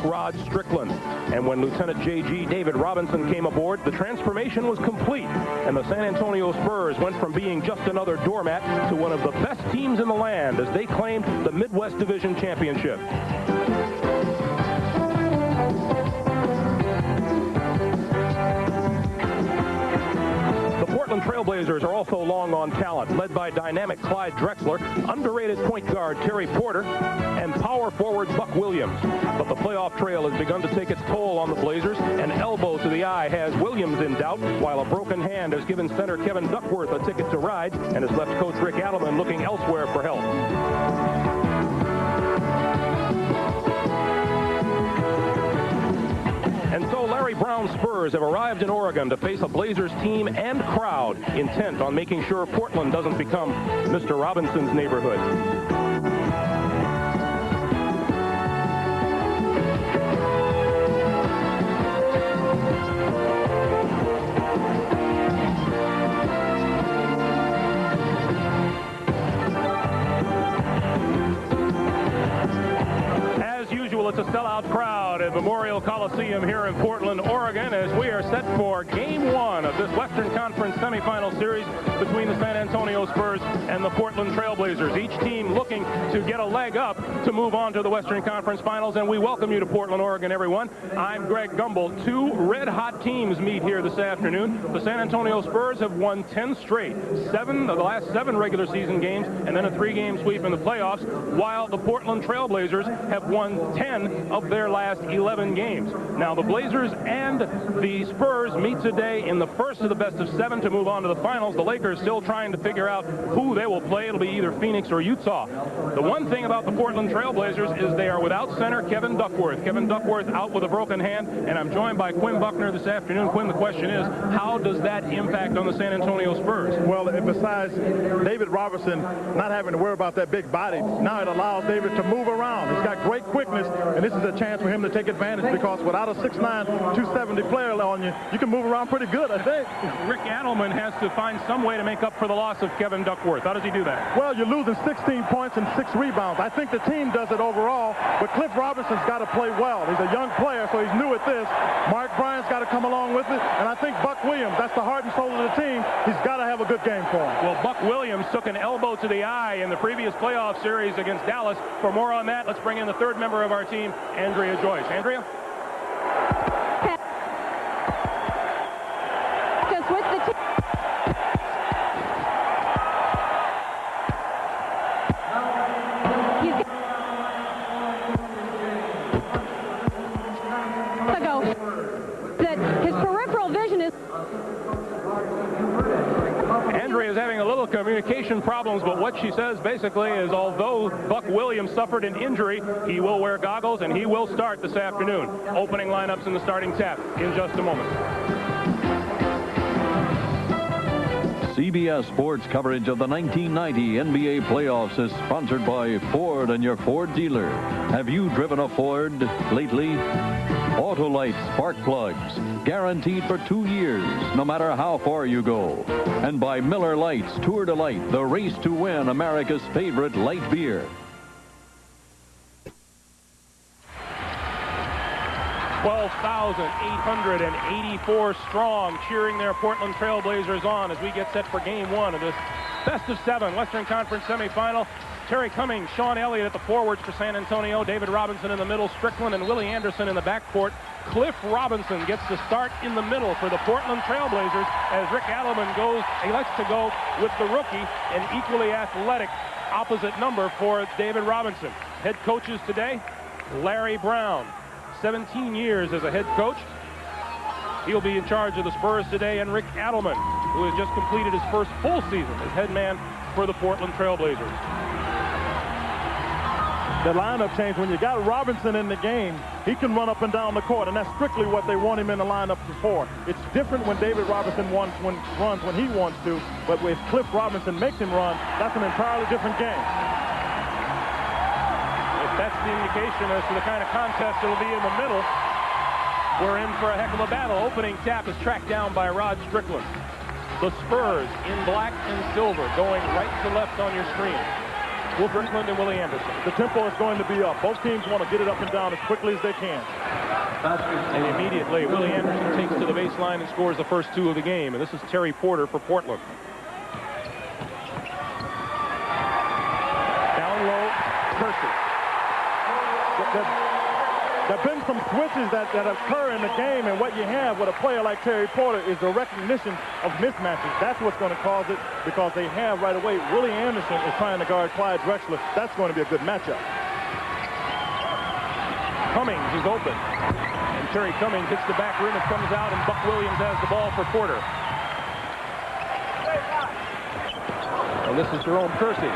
Rod Strickland. And when Lieutenant J.G. David Robinson came aboard, the transformation was complete, and the San Antonio Spurs went from being just another doormat to one of the best teams in the land as they claimed the Midwest Division Championship. Portland Trailblazers are also long on talent, led by dynamic Clyde Drexler, underrated point guard Terry Porter, and power forward Buck Williams. But the playoff trail has begun to take its toll on the Blazers. An elbow to the eye has Williams in doubt, while a broken hand has given center Kevin Duckworth a ticket to ride and has left coach Rick Adelman looking elsewhere for help. And so Larry Brown's Spurs have arrived in Oregon to face a Blazers team and crowd intent on making sure Portland doesn't become Mr. Robinson's neighborhood. It's a sellout crowd at Memorial Coliseum here in Portland, Oregon, as we are set for Game 1 of this Western Conference semifinal series between the San Antonio Spurs and the Portland Trailblazers. Each team looking to get a leg up to move on to the Western Conference Finals, and we welcome you to Portland, Oregon, everyone. I'm Greg Gumbel. Two red-hot teams meet here this afternoon. The San Antonio Spurs have won 10 straight, 7 of the last 7 regular season games, and then a 3-game sweep in the playoffs, while the Portland Trailblazers have won 10 of their last 11 games. Now, the Blazers and the Spurs meet today in the first of the best of 7 to move on to the finals. The Lakers still trying to figure out who they will play. It'll be either Phoenix or Utah. The one thing about the Portland Trailblazers is they are without center Kevin Duckworth. Kevin Duckworth out with a broken hand, and I'm joined by Quinn Buckner this afternoon. Quinn, the question is, how does that impact on the San Antonio Spurs? Well, besides David Robertson not having to worry about that big body, now it allows David to move around. He's got great quickness, and this is a chance for him to take advantage, because without a 6'9", 270 player on you, you can move around pretty good, I think. Rick Adelman has to find some way to make up for the loss of Kevin Duckworth. How does he do that? Well, you're losing 16 points and 6 rebounds. I think the team does it overall, but Cliff Robinson's got to play well. He's a young player, so he's new at this. Mark Bryant's got to come along with it, and I think Buck Williams, that's the heart and soul of the team. He's got to have a good game for him. Well, Buck Williams took an elbow to the eye in the previous playoff series against Dallas. For more on that, let's bring in the third member of our team, Andrea Joyce. Andrea? Just with the that his peripheral vision is. Andrea is having a little communication problems, but what she says basically is, although Buck Williams suffered an injury, he will wear goggles and he will start this afternoon. Opening lineups in the starting tap in just a moment. CBS Sports coverage of the 1990 NBA playoffs is sponsored by Ford and your Ford dealer. Have you driven a Ford lately? Autolite spark plugs, guaranteed for 2 years, no matter how far you go. And by Miller Lights Tour de Light, the race to win America's favorite light beer. 12,884 strong cheering their Portland Trailblazers on as we get set for Game 1 of this best of 7 Western Conference semifinal. Terry Cummings, Sean Elliott at the forwards for San Antonio, David Robinson in the middle, Strickland and Willie Anderson in the backcourt. Cliff Robinson gets the start in the middle for the Portland Trailblazers as Rick Adelman elects to go with the rookie, an equally athletic opposite number for David Robinson. Head coaches today, Larry Brown, 17 years as a head coach. He'll be in charge of the Spurs today, and Rick Adelman, who has just completed his first full season as head man for the Portland Trailblazers. The lineup change, when you got Robinson in the game, he can run up and down the court, and that's strictly what they want him in the lineup for. It's different when David Robinson runs when he wants to, but if Cliff Robinson makes him run, that's an entirely different game. If that's the indication as to the kind of contest it'll be in the middle, we're in for a heck of a battle. Opening tap is tracked down by Rod Strickland. The Spurs in black and silver, going right to left on your screen. Strickland and Willie Anderson. The tempo is going to be up. Both teams want to get it up and down as quickly as they can. And immediately, Willie Anderson takes to the baseline and scores the first 2 of the game. And this is Terry Porter for Portland. Down low, Kersey. There have been some switches that occur in the game, and what you have with a player like Terry Porter is the recognition of mismatches. That's what's going to cause it, because they have right away. Willie Anderson is trying to guard Clyde Drexler. That's going to be a good matchup. Cummings is open. And Terry Cummings hits the back rim. It comes out, and Buck Williams has the ball for Porter. And this is Jerome Kersey.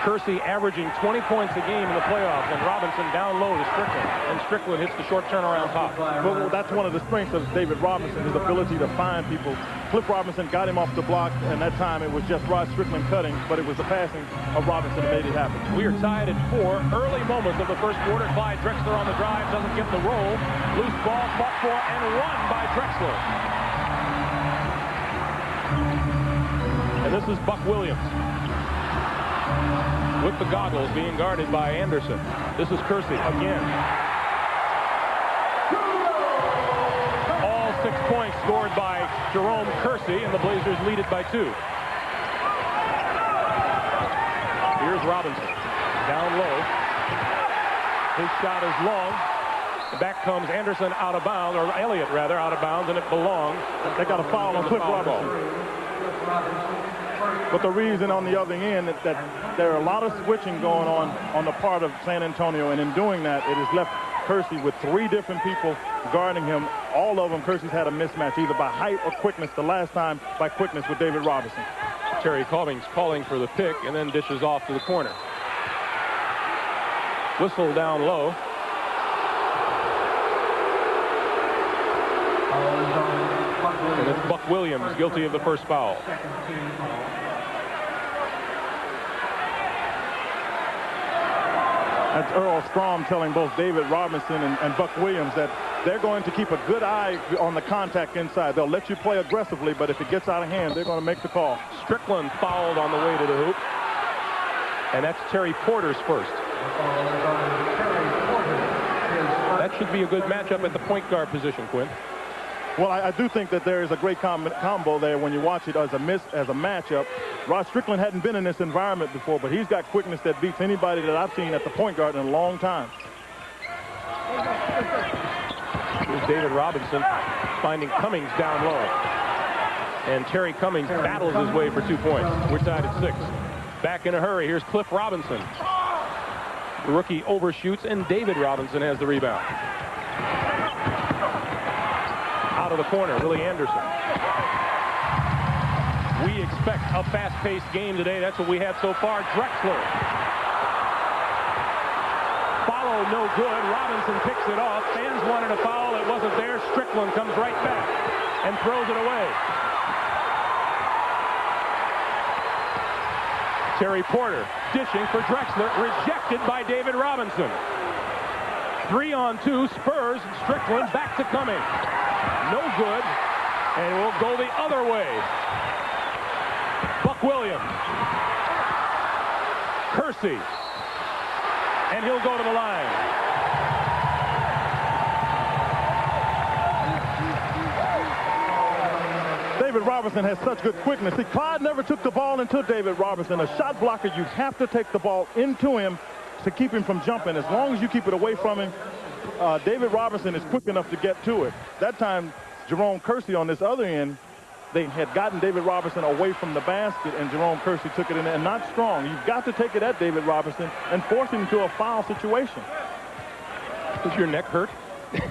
Kersey averaging 20 points a game in the playoffs, and Robinson down low to Strickland. And Strickland hits the short turnaround pop. Well, that's one of the strengths of David Robinson, his ability to find people. Cliff Robinson got him off the block, and that time it was just Rod Strickland cutting, but it was the passing of Robinson that made it happen. We are tied at 4. Early moments of the first quarter. Clyde Drexler on the drive, doesn't get the roll. Loose ball, fought for and run by Drexler. And this is Buck Williams with the goggles, being guarded by Anderson. This is Kersey again. All 6 points scored by Jerome Kersey, and the Blazers lead it by 2. Here's Robinson down low. His shot is long. Back comes Anderson out of bounds, or Elliott rather, out of bounds, and it belongs. They got a foul on Cliff Robinson. But the reason on the other end is that there are a lot of switching going on the part of San Antonio, and in doing that, it has left Kersey with 3 different people guarding him. All of them, Kersey's had a mismatch, either by height or quickness. The last time by quickness with David Robinson. Terry Cummings calling for the pick, and then dishes off to the corner. Whistle down low. And it's Buck Williams guilty of the first foul. That's Earl Strom telling both David Robinson and Buck Williams that they're going to keep a good eye on the contact inside. They'll let you play aggressively, but if it gets out of hand, they're going to make the call. Strickland fouled on the way to the hoop. And that's Terry Porter's first. That should be a good matchup at the point guard position, Quinn. Well, I do think that there is a great combo there when you watch it as a matchup. Rod Strickland hadn't been in this environment before, but he's got quickness that beats anybody that I've seen at the point guard in a long time. Here's David Robinson finding Cummings down low. And Terry Cummings battles his way for 2 points. We're tied at 6. Back in a hurry. Here's Cliff Robinson. The rookie overshoots, and David Robinson has the rebound. Out of the corner, Willie Anderson. We expect a fast-paced game today. That's what we have so far. Drexler. Follow no good. Robinson picks it off. Fans wanted a foul. It wasn't there. Strickland comes right back and throws it away. Terry Porter dishing for Drexler. Rejected by David Robinson. 3-on-2. Spurs. Strickland back to Cummings. No good, and we'll go the other way. Buck Williams. Kersey. And he'll go to the line. David Robinson has such good quickness. See, Clyde never took the ball into David Robinson. A shot blocker, you have to take the ball into him to keep him from jumping. As long as you keep it away from him, David Robinson is quick enough to get to it. That time, Jerome Kersey on this other end, they had gotten David Robinson away from the basket, and Jerome Kersey took it in there, and not strong. You've got to take it at David Robinson and force him to a foul situation. Does your neck hurt? Just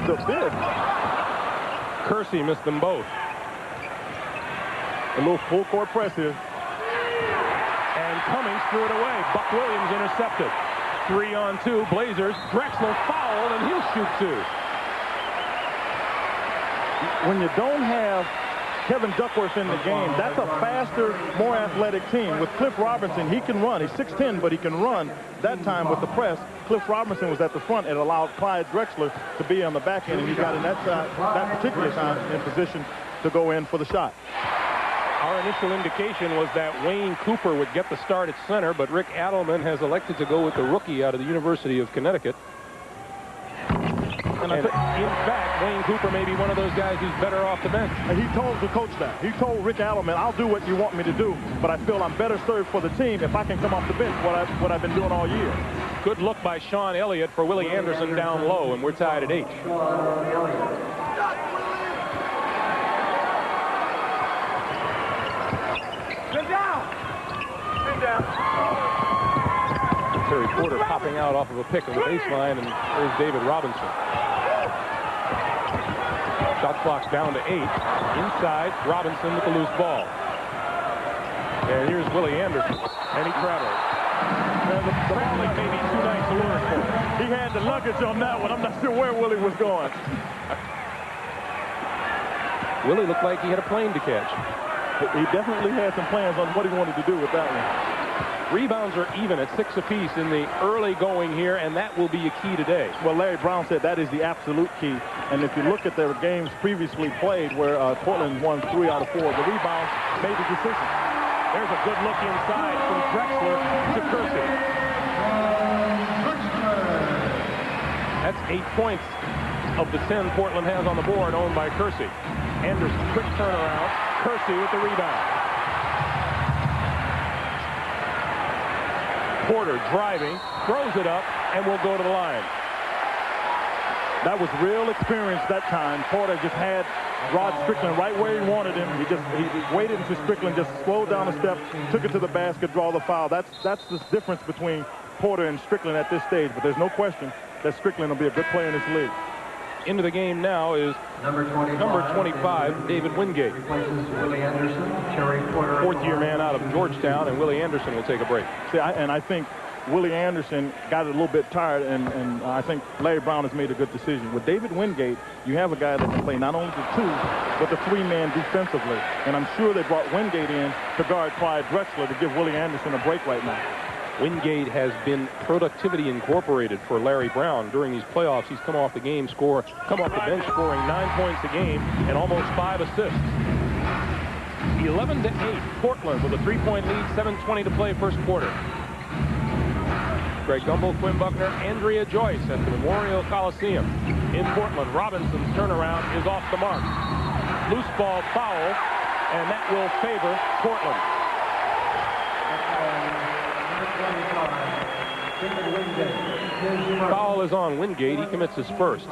a bit. Kersey missed them both. A little full court press here. And Cummings threw it away. Buck Williams intercepted. 3-on-2. Blazers. Drexler fouled, and he'll shoot 2. When you don't have Kevin Duckworth in the game. That's a faster, more athletic team. With Cliff Robinson, he can run. He's 6'10", but he can run. That time with the press, Cliff Robinson was at the front. It allowed Clyde Drexler to be on the back end, and he got in that particular time in position to go in for the shot. Our initial indication was that Wayne Cooper would get the start at center, but Rick Adelman has elected to go with the rookie out of the University of Connecticut. And in fact, Wayne Cooper may be one of those guys who's better off the bench. And he told the coach that. He told Rick Adelman, I'll do what you want me to do, but I feel I'm better served for the team if I can come off the bench, what I've been doing all year. Good look by Sean Elliott for Willie Anderson down low, and we're tied at 8. Sit down. Terry Porter popping out off of a pick on the baseline, and there's David Robinson. Shot clock down to 8. Inside, Robinson with the loose ball. And here's Willie Anderson, and he travels. The ball may be too nice to learn for. He had the luggage on that one. I'm not sure where Willie was going. Willie looked like he had a plane to catch. He definitely had some plans on what he wanted to do with that one. Rebounds are even at 6 apiece in the early going here, and that will be a key today. Well, Larry Brown said that is the absolute key. And if you look at their games previously played where Portland won 3 out of 4, the rebounds made the decision. There's a good look inside from Drexler to Kersey. That's 8 points of the 10 Portland has on the board, owned by Kersey. Anderson, quick turnaround. Kersey with the rebound. Porter driving, throws it up, and will go to the line. That was real experience that time. Porter just had Rod Strickland right where he wanted him. He waited until Strickland just slowed down a step, took it to the basket, draw the foul. That's the difference between Porter and Strickland at this stage. But there's no question that Strickland will be a good player in this league. Into the game now is number 25, David Wingate. Fourth-year man out of Georgetown, and Willie Anderson will take a break. See, I think Willie Anderson got a little bit tired, and I think Larry Brown has made a good decision. With David Wingate, you have a guy that can play not only the 2, but the 3-man defensively. And I'm sure they brought Wingate in to guard Clyde Drexler to give Willie Anderson a break right now. Wingate has been productivity incorporated for Larry Brown during these playoffs. He's come off the bench scoring 9 points a game and almost 5 assists. 11-8, Portland with a 3-point lead, 7:20 to play first quarter. Greg Gumbel, Quinn Buckner, Andrea Joyce at the Memorial Coliseum in Portland. Robinson's turnaround is off the mark. Loose ball foul, and that will favor Portland. Foul is on Wingate. He commits his first.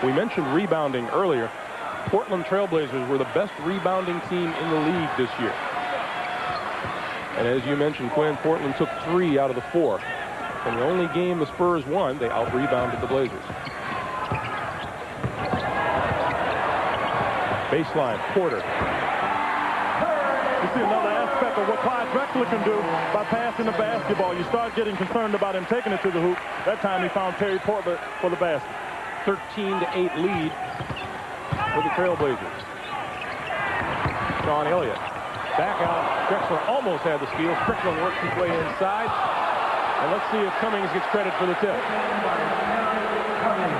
We mentioned rebounding earlier. Portland Trailblazers were the best rebounding team in the league this year. And as you mentioned, Quinn, Portland took 3 out of the 4. And the only game the Spurs won, they out-rebounded the Blazers. Baseline, Porter. You see another aspect of what Clyde Drexler can do by passing the basketball. You start getting concerned about him taking it to the hoop. That time he found Terry Porter for the basket. 13-8 lead for the Trailblazers. Sean Elliott back out. Drexler almost had the steal. Strickland works his way inside. And let's see if Cummings gets credit for the tip.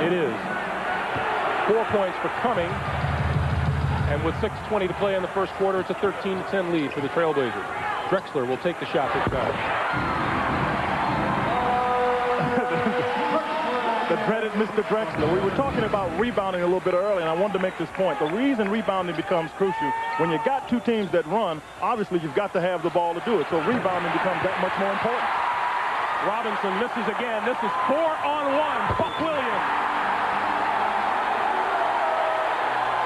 It is 4 points for Cummings. And with 6:20 to play in the first quarter, it's a 13-10 lead for the Trailblazers. Drexler will take the shot this time. The dreaded Mr. Drexler. We were talking about rebounding a little bit earlier, and I wanted to make this point. The reason rebounding becomes crucial, when you got 2 teams that run, obviously you've got to have the ball to do it. So rebounding becomes that much more important. Robinson misses again. This is 4-on-1. Buck Williams.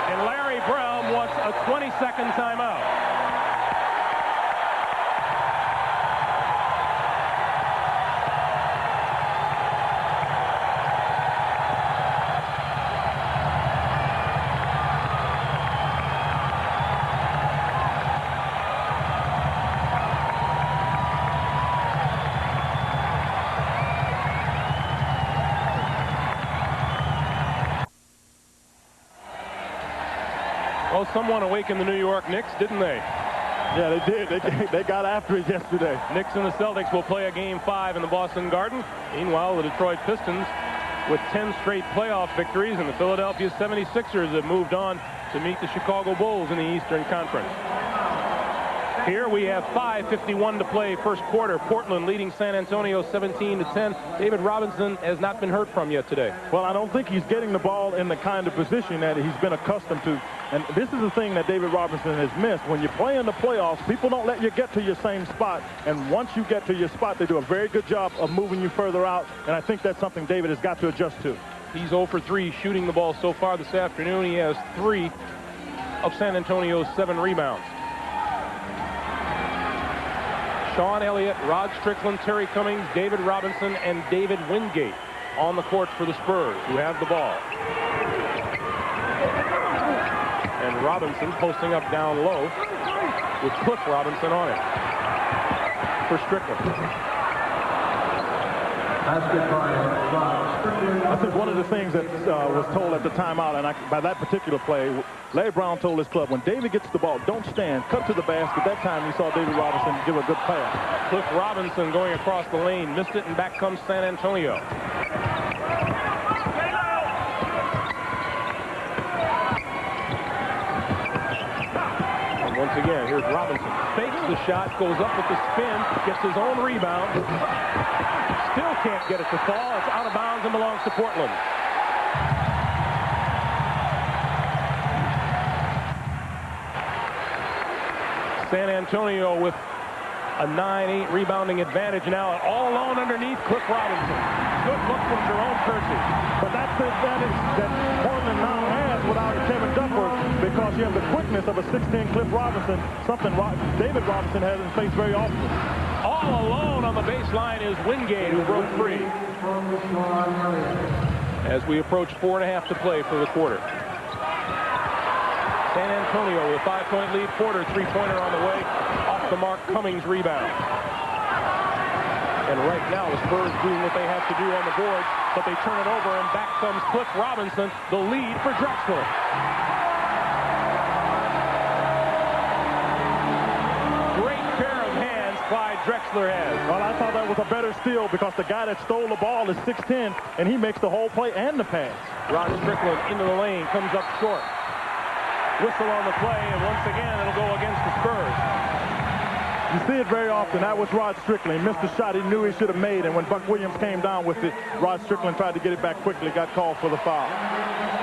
And Larry Brown wants a 20-second timeout. Well, someone awakened the New York Knicks, didn't they? Yeah, they did. They got after it yesterday. Knicks and the Celtics will play a Game 5 in the Boston Garden. Meanwhile, the Detroit Pistons, with 10 straight playoff victories, and the Philadelphia 76ers have moved on to meet the Chicago Bulls in the Eastern Conference. Here we have 5:51 to play first quarter. Portland leading San Antonio 17-10. David Robinson has not been heard from yet today. Well, I don't think he's getting the ball in the kind of position that he's been accustomed to. And this is the thing that David Robinson has missed. When you play in the playoffs, people don't let you get to your same spot. And once you get to your spot, they do a very good job of moving you further out. And I think that's something David has got to adjust to. He's 0 for 3 shooting the ball so far this afternoon. He has 3 of San Antonio's 7 rebounds. Sean Elliott, Rod Strickland, Terry Cummings, David Robinson, and David Wingate on the court for the Spurs, who have the ball. And Robinson posting up down low with Cliff Robinson on it for Strickland. I think one of the things that was told at the timeout, and by that particular play, Larry Brown told his club, when David gets the ball, don't stand, cut to the basket. That time we saw David Robinson give a good pass. Cliff Robinson going across the lane, missed it, and back comes San Antonio. And once again, here's Robinson. Fakes the shot, goes up with the spin, gets his own rebound. Still can't get it to fall. It's out of bounds and belongs to Portland. San Antonio with a 9-8 rebounding advantage now, all alone underneath Cliff Robinson. Good look from Jerome Kersey. But that's the advantage that Portland now has without Kevin Duckworth, because you have the quickness of a 6'10" Cliff Robinson, something David Robinson hasn't faced very often. All alone on the baseline is Wingate, who broke free. As we approach 4.5 to play for the quarter. San Antonio with a 5-point lead. Porter, three-pointer on the way. Off the mark, Cummings rebound. And right now the Spurs doing what they have to do on the board, but they turn it over, and back comes Cliff Robinson, the lead for Drexler. Clyde Drexler has. Well, I thought that was a better steal, because the guy that stole the ball is 6'10", and he makes the whole play and the pass. Rod Strickland into the lane, comes up short. Whistle on the play, and once again it'll go against the Spurs. You see it very often. That was Rod Strickland. He missed a shot he knew he should have made, and when Buck Williams came down with it, Rod Strickland tried to get it back quickly, got called for the foul.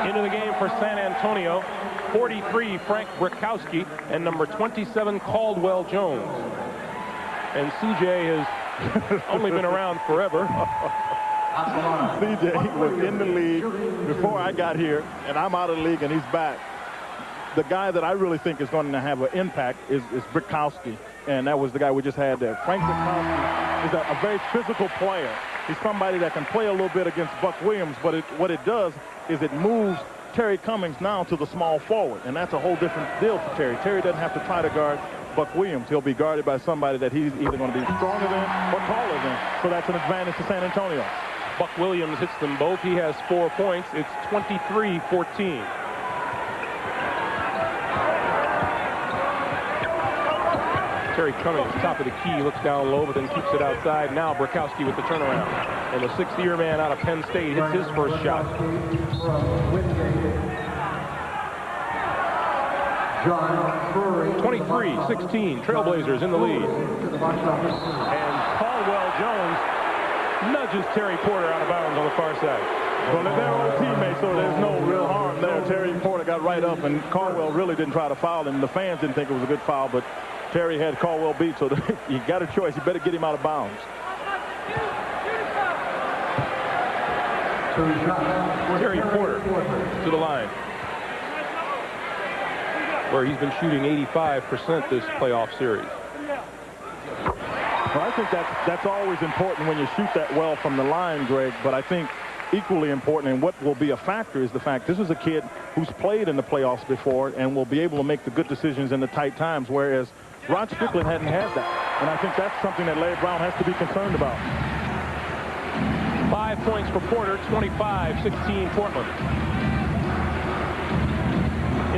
Into the game for San Antonio, 43 Frank Brickowski and number 27 Caldwell Jones. And CJ has only been around forever. CJ was in the league before I got here, and I'm out of the league, and he's back. The guy that I really think is going to have an impact is Brickowski, and that was the guy we just had there. Frank Brickowski is a very physical player. He's somebody that can play a little bit against Buck Williams, but what it does is it moves Terry Cummings now to the small forward, and that's a whole different deal for Terry. Terry doesn't have to try to guard Buck Williams. He'll be guarded by somebody that he's either going to be stronger than or taller than. So that's an advantage to San Antonio. Buck Williams hits them both. He has 4 points. It's 23-14. Terry Cummings, top of the key, looks down low, but then keeps it outside. Now Brickowski with the turnaround. And the 6th-year man out of Penn State hits his first shot. 23-16, Trailblazers in the lead. And Caldwell Jones nudges Terry Porter out of bounds on the far side. Well, they're old teammates, so there's no real harm there. Terry Porter got right up, and Caldwell really didn't try to foul him. The fans didn't think it was a good foul, but Terry had Caldwell beat, so you got a choice. You better get him out of bounds. Terry Porter to the line, where he's been shooting 85% this playoff series. Well, I think that's always important when you shoot that well from the line, Greg, but I think equally important, and what will be a factor, is the fact this is a kid who's played in the playoffs before and will be able to make the good decisions in the tight times, whereas Rod Strickland hadn't had that. And I think that's something that Larry Brown has to be concerned about. 5 points for Porter, 25-16 Portland.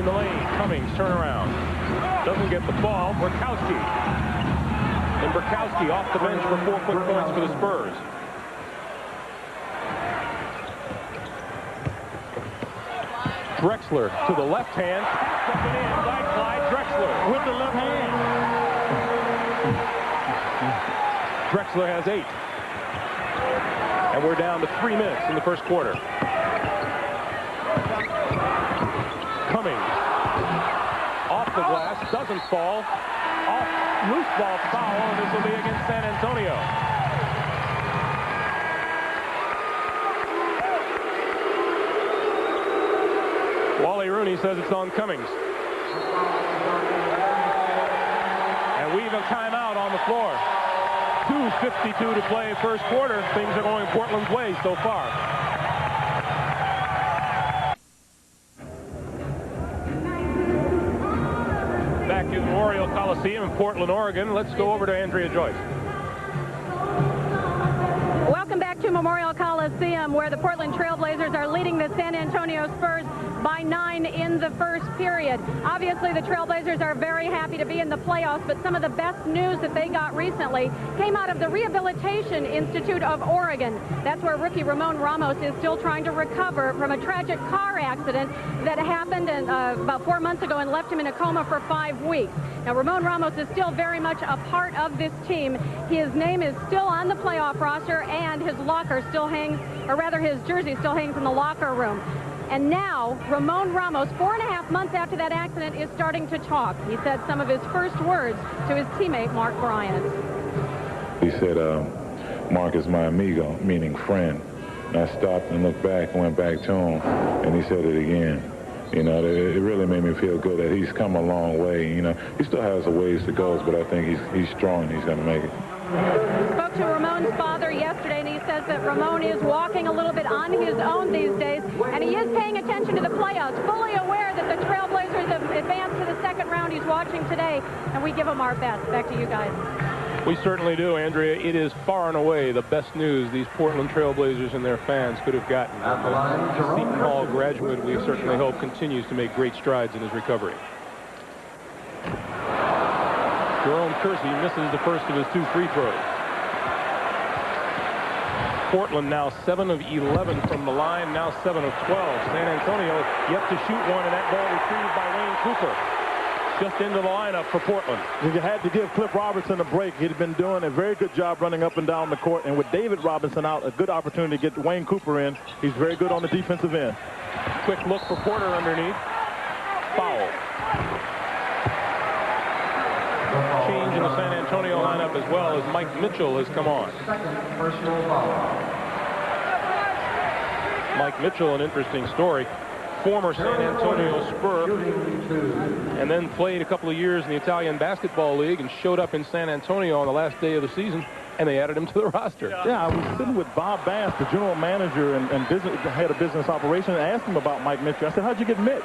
in the lane. Cummings, turnaround. Doesn't get the ball. Burkowski. And Burkowski off the bench for 4-foot points for the Spurs. Drexler to the left hand. Up and in by Clyde Drexler. With the left hand. Drexler has 8. And we're down to 3 minutes in the first quarter. Cummings. Off the glass. Doesn't fall. Off. Loose ball foul. And this will be against San Antonio. Wally Rooney says it's on Cummings. And we have a timeout on the floor. 2:52 to play first quarter. Things are going Portland's way so far. Back to Memorial Coliseum in Portland, Oregon. Let's go over to Andrea Joyce. Welcome back to Memorial Coliseum, where the Portland Trailblazers are leading the San Antonio Spurs by 9 in the first period. Obviously, the Trailblazers are very happy to be in the playoffs, but some of the best news that they got recently came out of the Rehabilitation Institute of Oregon. That's where rookie Ramon Ramos is still trying to recover from a tragic car accident that happened about 4 months ago and left him in a coma for 5 weeks. Now, Ramon Ramos is still very much a part of this team. His name is still on the playoff roster, and his locker still hangs, or rather his jersey still hangs in the locker room. And now, Ramon Ramos, 4.5 months after that accident, is starting to talk. He said some of his first words to his teammate, Mark Bryant. He said, Mark is my amigo, meaning friend. And I stopped and looked back and went back to him, and he said it again. You know, it really made me feel good that he's come a long way. You know, he still has a ways to go, but I think he's strong and he's going to make it. Spoke to Ramon's father yesterday, and he says that Ramon is walking a little bit on his own these days, and he is paying attention to the playoffs, fully aware that the Trailblazers have advanced to the second round. He's watching today, and we give him our best. Back to you guys. We certainly do, Andrea. It is far and away the best news these Portland Trailblazers and their fans could have gotten. The Seton Hall graduate, we certainly hope, continues to make great strides in his recovery. Jerome Kersey misses the first of his 2 free throws. Portland now 7 of 11 from the line, now 7 of 12. San Antonio yet to shoot one, and that ball retrieved by Wayne Cooper. Just into the lineup for Portland. You had to give Cliff Robertson a break. He'd been doing a very good job running up and down the court, and with David Robinson out, a good opportunity to get Wayne Cooper in. He's very good on the defensive end. Quick look for Porter underneath. Foul. Change in the San Antonio lineup as well, as Mike Mitchell has come on. Mike Mitchell, an interesting story. Former San Antonio Spur, and then played a couple of years in the Italian Basketball League and showed up in San Antonio on the last day of the season, and they added him to the roster. Yeah, I was sitting with Bob Bass, the general manager and business, head of business operations, and asked him about Mike Mitchell. I said, how'd you get Mitch?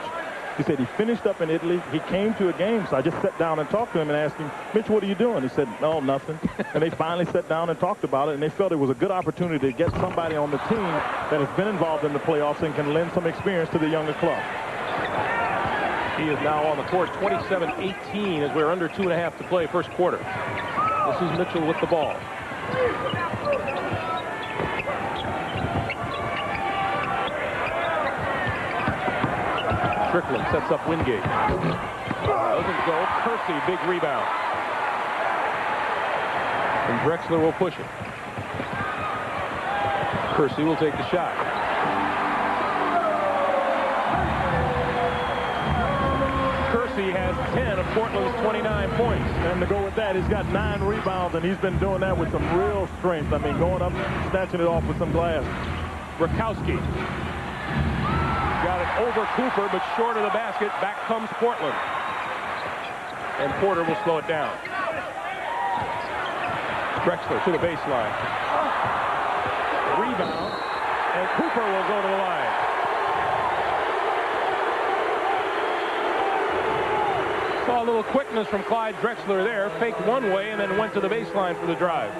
He said he finished up in Italy. He came to a game, so I just sat down and talked to him and asked him, Mitch, what are you doing? He said, no, nothing. And they finally sat down and talked about it, and they felt it was a good opportunity to get somebody on the team that has been involved in the playoffs and can lend some experience to the younger club. He is now on the court, 27-18, as we're under 2.5 to play first quarter. This is Mitchell with the ball. Strickland sets up Wingate. Doesn't go. Kersey, big rebound. And Drexler will push it. Kersey will take the shot. Kersey has 10 of Portland's 29 points. And to go with that, he's got 9 rebounds, and he's been doing that with some real strength. I mean, going up, snatching it off with some glass. Rakowski. Got it over Cooper, but short of the basket. Back comes Portland. And Porter will slow it down. Drexler to the baseline. Rebound. And Cooper will go to the line. Saw a little quickness from Clyde Drexler there. Faked one way and then went to the baseline for the drive.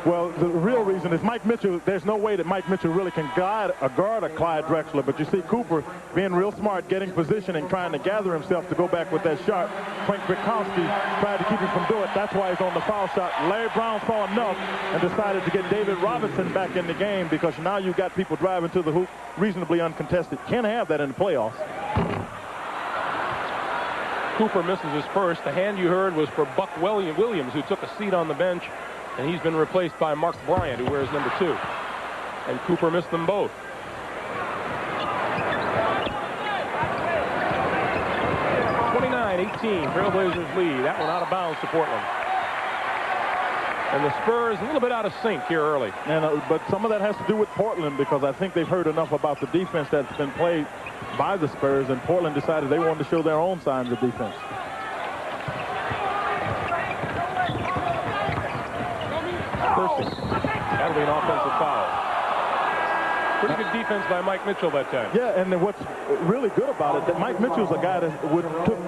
Well, the real reason is Mike Mitchell. There's no way that Mike Mitchell really can guard a Clyde Drexler. But you see Cooper being real smart, getting position and trying to gather himself to go back with that shot. Frank Kwiatkowski tried to keep him from doing it. That's why he's on the foul shot. Larry Brown saw enough and decided to get David Robinson back in the game, because now you've got people driving to the hoop reasonably uncontested. Can't have that in the playoffs. Cooper misses his first. The hand you heard was for Buck Williams, who took a seat on the bench, and he's been replaced by Mark Bryant, who wears number 2. And Cooper missed them both. Trailblazers lead. That one out of bounds to Portland. And the Spurs a little bit out of sync here early. And but some of that has to do with Portland, because I think they've heard enough about the defense that's been played by the Spurs, and Portland decided they wanted to show their own signs of defense. That'll be an offensive foul. Pretty good defense by Mike Mitchell that time. Yeah, and what's really good about it, that Mike Mitchell's a guy that took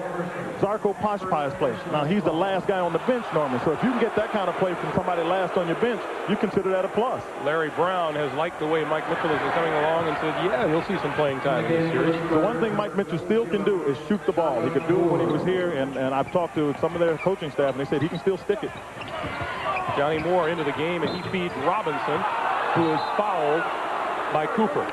Zarko Poshpai's place. Now, he's the last guy on the bench normally, so if you can get that kind of play from somebody last on your bench, you consider that a plus. Larry Brown has liked the way Mike Mitchell has been coming along and said, yeah, he'll see some playing time in this series. The one thing Mike Mitchell still can do is shoot the ball. He could do it when he was here, and I've talked to some of their coaching staff, and they said he can still stick it. Johnny Moore into the game, and he feeds Robinson, who is fouled by Cooper.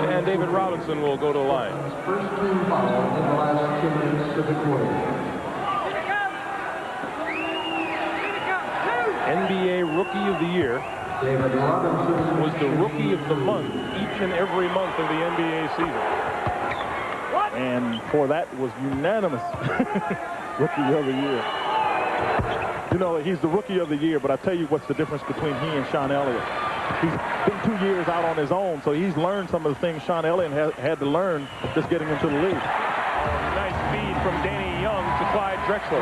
And David Robinson will go to the line. First team foul in the last 2 minutes of the quarter. NBA Rookie of the Year David Robinson was the Rookie of the Month each and every month of the NBA season. And for that was unanimous Rookie of the Year. You know, he's the Rookie of the Year, but I tell you what's the difference between he and Sean Elliott. He's been 2 years out on his own, so he's learned some of the things Sean Elliott had to learn just getting into the league. Nice feed from Danny Young to Clyde Drexler.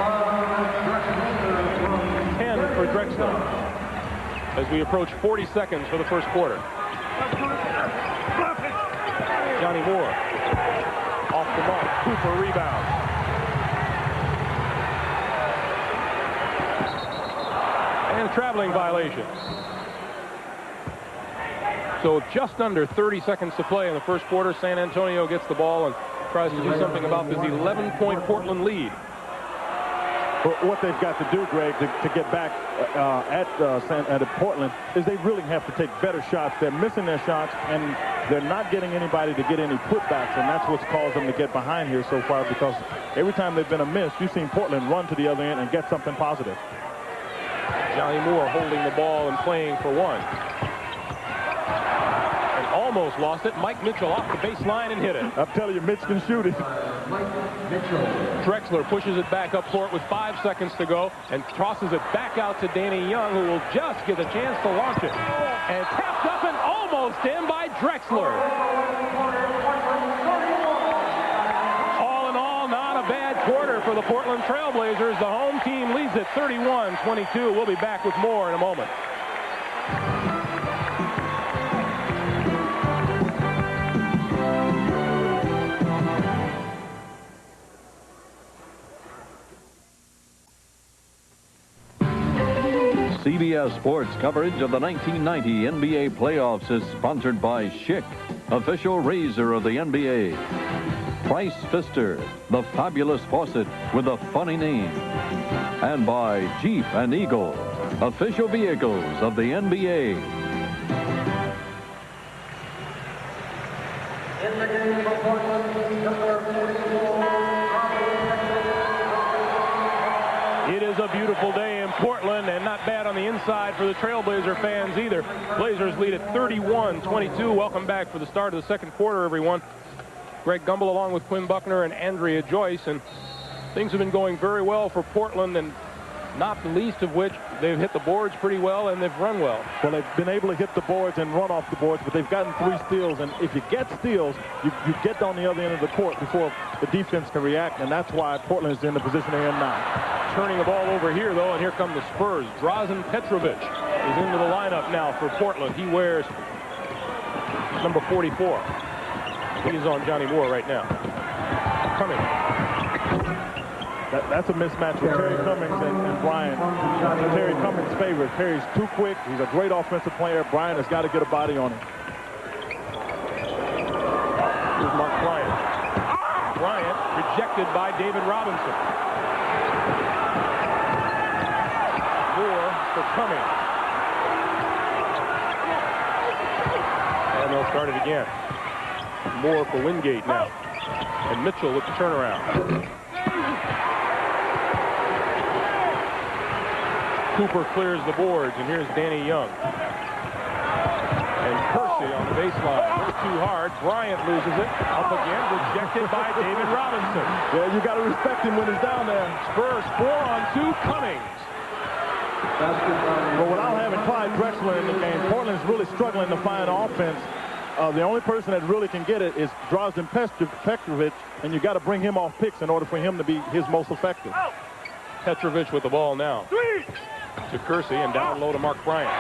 10 for Drexler as we approach 40 seconds for the first quarter. Johnny Moore off the mark. Cooper rebound. And traveling violation. So just under 30 seconds to play in the first quarter. San Antonio gets the ball and tries to do something about this 11-point Portland lead. But what they've got to do, Greg, to get back at Portland is they really have to take better shots. They're missing their shots, and they're not getting anybody to get any putbacks, and that's what's caused them to get behind here so far, because every time they've been a miss, you've seen Portland run to the other end and get something positive. Johnny Moore holding the ball and playing for one. And almost lost it. Mike Mitchell off the baseline and hit it. I'm telling you, Mitch can shoot it. Drexler pushes it back up court with 5 seconds to go and tosses it back out to Danny Young, who will just get a chance to launch it. And tapped up and almost in by Drexler. All in all, not a bad quarter for the Portland Trailblazers. The home team leads it 31-22. We'll be back with more in a moment. CBS Sports coverage of the 1990 NBA playoffs is sponsored by Schick, official razor of the NBA. Price Pfister, the fabulous faucet with a funny name. And by Jeep and Eagle, official vehicles of the NBA. in the game for Portland, number 44. It is a beautiful day in Portland, and not bad on the inside for the Trailblazer fans either. Blazers lead at 31-22. Welcome back for the start of the second quarter, everyone. Greg Gumbel along with Quinn Buckner and Andrea Joyce, and things have been going very well for Portland, and not the least of which they've hit the boards pretty well and they've run well. Well, they've been able to hit the boards and run off the boards, but they've gotten 3 steals, and if you get steals, you get on the other end of the court before the defense can react, and that's why Portland is in the position they're in now. Turning the ball over here, though, and here come the Spurs. Drazen Petrovic is into the lineup now for Portland. He wears number 44. He's on Johnny Moore right now. Cummings. That's a mismatch with Terry Cummings and Bryant. Terry Cummings' favorite. Terry's too quick. He's a great offensive player. Bryant has got to get a body on him. Here's Mark Bryant. Bryant rejected by David Robinson. Moore for Cummings. And they'll start it again. Moore for Wingate now. And Mitchell with the turnaround. Cooper clears the boards, and here's Danny Young. And Kersey on the baseline. It's too hard. Bryant loses it. Up again, rejected by David Robinson. Yeah, you got to respect him when he's down there. Spurs 4-on-2, Cummings. But without having Clyde Drexler in the game, Portland's really struggling to find offense. The only person that really can get it is Drazen Petrovic, and you got to bring him off picks in order for him to be his most effective. Petrovic with the ball now. To Kersey and down low to Mark Bryant.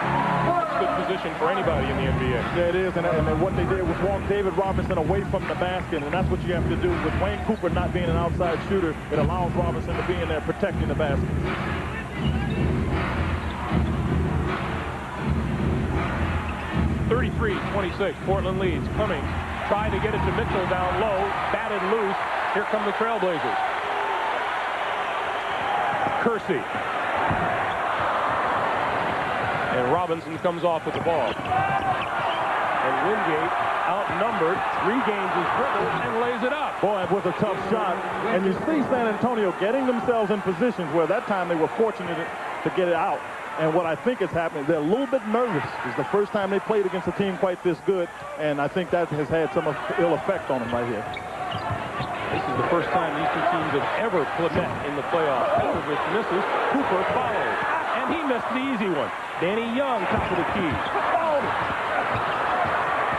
That's good position for anybody in the NBA. Yeah, it is, and what they did was walk David Robinson away from the basket, and that's what you have to do. With Wayne Cooper not being an outside shooter, it allows Robinson to be in there protecting the basket. (33-26), Portland leads. Cummings tried to get it to Mitchell down low, batted loose. Here come the Trailblazers. Kersey. And Robinson comes off with the ball. And Wingate, outnumbered, regains his dribble and lays it up. Boy, it was a tough shot. And you see San Antonio getting themselves in positions where that time they were fortunate to get it out. And what I think is happening, they're a little bit nervous. It's the first time they played against a team quite this good. And I think that has had some ill effect on them right here. This is the first time these two teams have ever met in the playoffs. Petrovic misses. Cooper follows. And he missed the easy one. Danny Young top of the key.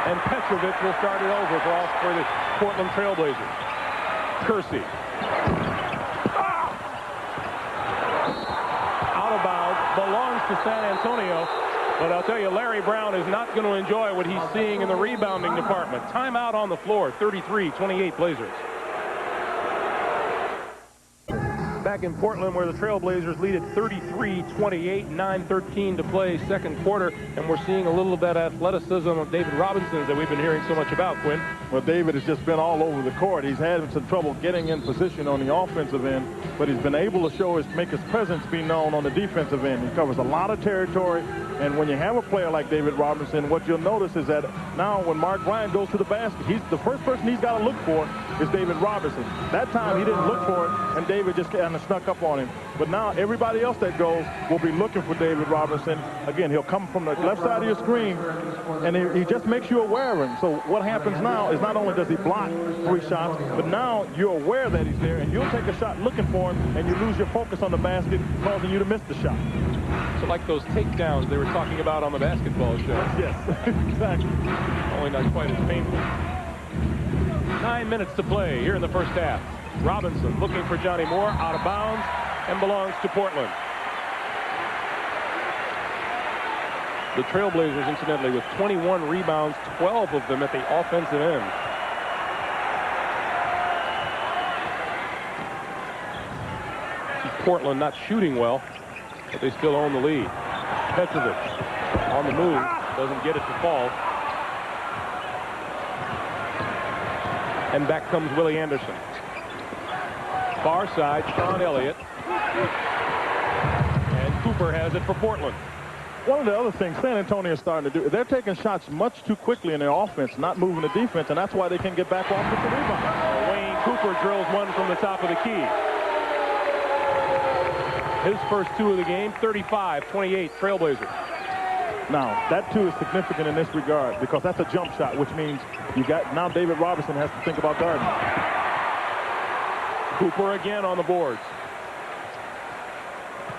And Petrovic will start it over for the Portland Trailblazers. Kersey. Out of bounds. Belongs to San Antonio. But I'll tell you, Larry Brown is not going to enjoy what he's seeing in the rebounding department. Timeout on the floor. 33-28 Blazers. Back in Portland, where the Trailblazers lead at 33-28, 9:13 to play, second quarter, and we're seeing a little of that athleticism of David Robinson that we've been hearing so much about, Quinn. Well, David has just been all over the court. He's had some trouble getting in position on the offensive end, but he's been able to make his presence be known on the defensive end. He covers a lot of territory, and when you have a player like David Robinson, what you'll notice is that now when Mark Bryant goes to the basket, the first person he's got to look for is David Robinson. That time he didn't look for it, and David just kind of snuck up on him. But now everybody else that goes will be looking for David Robinson. Again, he'll come from the left side of your screen, and he just makes you aware of him. So what happens now is not only does he block 3 shots, but now you're aware that he's there, and you'll take a shot looking for him, and you lose your focus on the basket, causing you to miss the shot. So like those takedowns they were talking about on the basketball show. Yes, exactly. Only not quite as painful. 9 minutes to play here in the first half. Robinson looking for Johnny Moore, out of bounds, and belongs to Portland. The Trailblazers, incidentally, with 21 rebounds, 12 of them at the offensive end. Portland not shooting well, but they still own the lead. Petrovic on the move, doesn't get it to fall. And back comes Willie Anderson. Far side, Sean Elliott. And Cooper has it for Portland. One of the other things San Antonio is starting to do, they're taking shots much too quickly in their offense, not moving the defense, and that's why they can get back off with the rebound. Wayne Cooper drills one from the top of the key. His first 2 of the game, 35-28 Trailblazers. Now, that too is significant in this regard because that's a jump shot, which means now David Robinson has to think about guarding. Cooper again on the boards.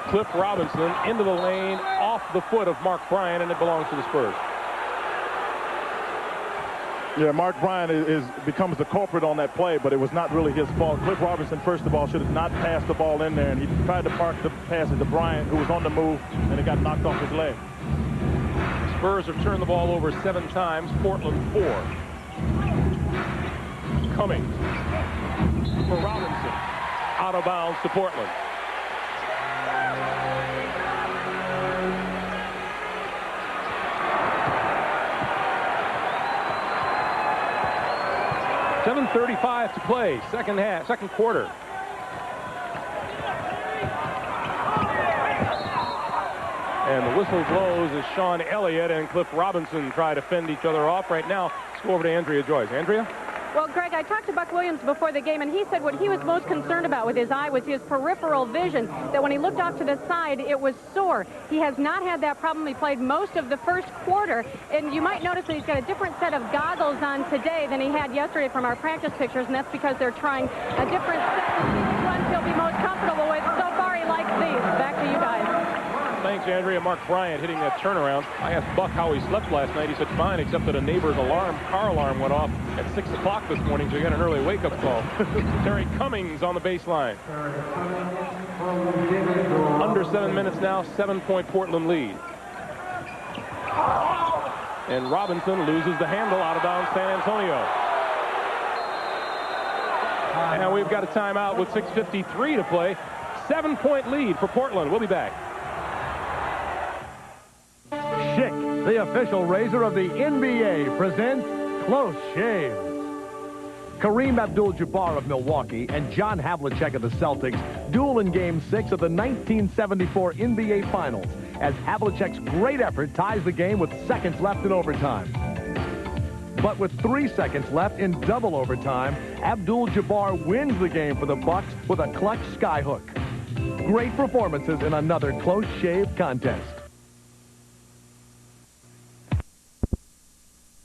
Cliff Robinson into the lane, off the foot of Mark Bryant, and it belongs to the Spurs. Yeah, Mark Bryant becomes the culprit on that play, but it was not really his fault. Cliff Robinson, first of all, should have not passed the ball in there, and he tried to park the pass it to Bryant, who was on the move, and it got knocked off his leg. Spurs have turned the ball over 7 times, Portland 4. Cummings for Robinson. Out of bounds to Portland. .7:35 to play, second quarter. And the whistle blows as Sean Elliott and Cliff Robinson try to fend each other off right now. Let's go over to Andrea Joyce. Andrea? Well, Greg, I talked to Buck Williams before the game, and he said what he was most concerned about with his eye was his peripheral vision, that when he looked off to the side, it was sore. He has not had that problem. He played most of the first quarter, and you might notice that he's got a different set of goggles on today than he had yesterday from our practice pictures, and that's because they're trying a different set. Which ones he'll be most comfortable with. So far, he likes these. Back to you guys. Thanks, Andrea. Mark Bryant hitting that turnaround. I asked Buck how he slept last night. He said fine, except that a neighbor's car alarm went off at 6 o'clock this morning, so he got an early wake-up call. Terry Cummings on the baseline. Under 7 minutes now, 7-point Portland lead. And Robinson loses the handle out of bounds San Antonio. And we've got a timeout with 6:53 to play. 7-point lead for Portland. We'll be back. Schick, the official razor of the NBA, presents Close Shaves. Kareem Abdul-Jabbar of Milwaukee and John Havlicek of the Celtics duel in Game 6 of the 1974 NBA Finals as Havlicek's great effort ties the game with seconds left in overtime. But with 3 seconds left in double overtime, Abdul-Jabbar wins the game for the Bucks with a clutch skyhook. Great performances in another close shave contest.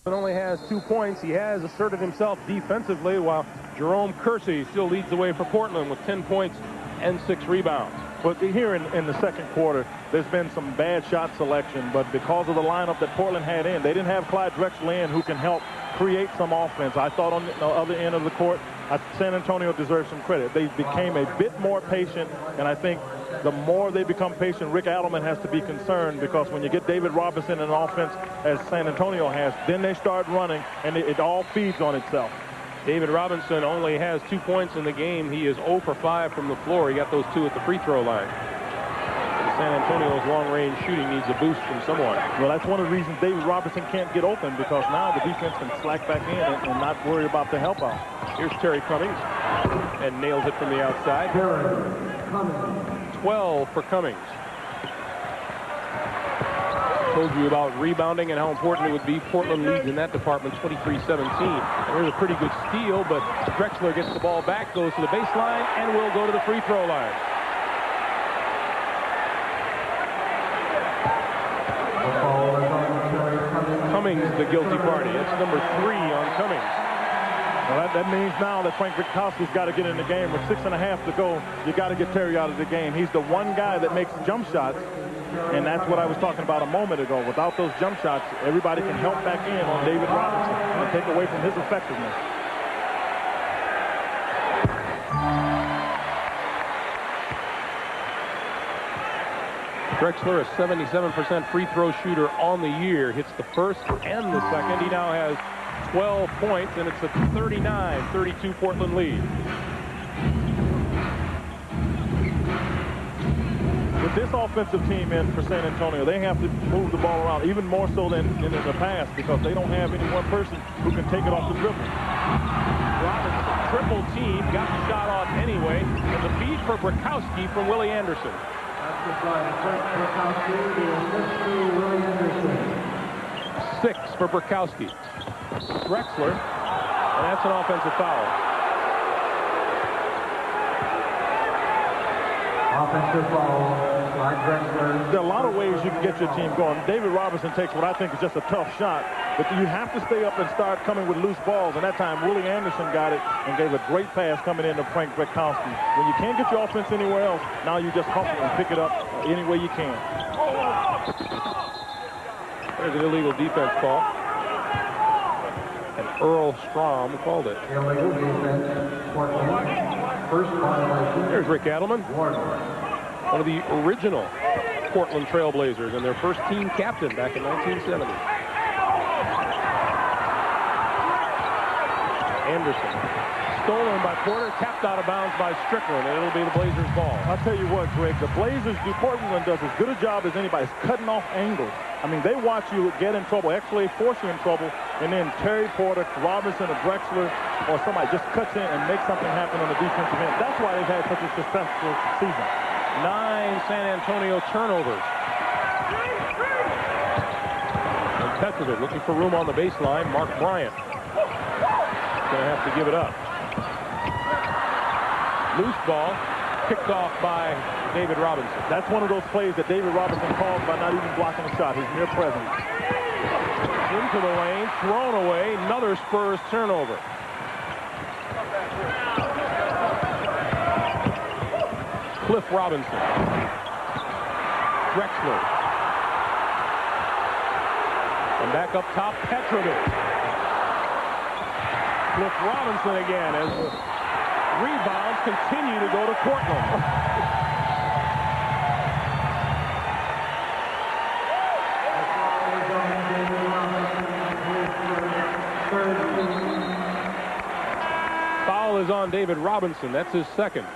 Only has 2 points. He has asserted himself defensively, while Jerome Kersey still leads the way for Portland with 10 points and 6 rebounds. But here in the second quarter, there's been some bad shot selection, but because of the lineup that Portland had in, they didn't have Clyde Drexler in who can help create some offense. I thought on the other end of the court, San Antonio deserves some credit. They became a bit more patient, and I think the more they become patient, Rick Adelman has to be concerned, because when you get David Robinson in an offense as San Antonio has, then they start running, and it all feeds on itself. David Robinson only has 2 points in the game. He is 0 for 5 from the floor. He got those 2 at the free throw line. San Antonio's long-range shooting needs a boost from someone. Well, that's one of the reasons David Robinson can't get open, because now the defense can slack back in and not worry about the help out. Here's Terry Cummings, and nails it from the outside. 12 for Cummings. Told you about rebounding and how important it would be. Portland leads in that department 23-17. And there's a pretty good steal, but Drexler gets the ball back, goes to the baseline, and will go to the free throw line. Cummings, the guilty party. It's number 3 on Cummings. Well, that means now that Frank Brickowski's got to get in the game. With 6.5 to go, you got to get Terry out of the game. He's the one guy that makes jump shots, and that's what I was talking about a moment ago. Without those jump shots, everybody can help back in on David Robinson and take away from his effectiveness. Drexler, a 77% free throw shooter on the year, hits the first and the second. He now has 12 points, and it's a 39-32 Portland lead. With this offensive team in for San Antonio, they have to move the ball around even more so than in the past, because they don't have any one person who can take it off the dribble. Robinson, triple team, got the shot off anyway, and the feed for Brickowski from Willie Anderson. 6 for Brickowski. Drexler, and that's an offensive foul. Offensive foul, Clyde Drexler. There are a lot of ways you can get your team going. David Robinson takes what I think is just a tough shot, but you have to stay up and start coming with loose balls, and that time Willie Anderson got it and gave a great pass coming into Frank Brickowski. When you can't get your offense anywhere else, now you just hump it and pick it up any way you can. There's an illegal defense call. And Earl Strom called it. Illegal defense, Portland. First violation. There's Rick Adelman, one of the original Portland Trailblazers and their first team captain back in 1970. Anderson. Stolen by Porter, tapped out of bounds by Strickland, and it'll be the Blazers' ball. I'll tell you what, Greg, the Blazers do, Portland does as good a job as anybody. It's cutting off angles. I mean, they watch you get in trouble, actually force you in trouble, and then Terry Porter, Robinson, or Drexler, or somebody just cuts in and makes something happen on the defensive end. That's why they've had such a successful season. 9 San Antonio turnovers. And Petrovic looking for room on the baseline. Mark Bryant going to have to give it up. Loose ball, picked off by David Robinson. That's one of those plays that David Robinson calls by not even blocking a shot. His mere presence. Into the lane, thrown away. Another Spurs turnover. Cliff Robinson. Drexler. And back up top, Petrovic. Cliff Robinson again as the rebounds continue to go to Portland. Foul is on David Robinson. That's his second.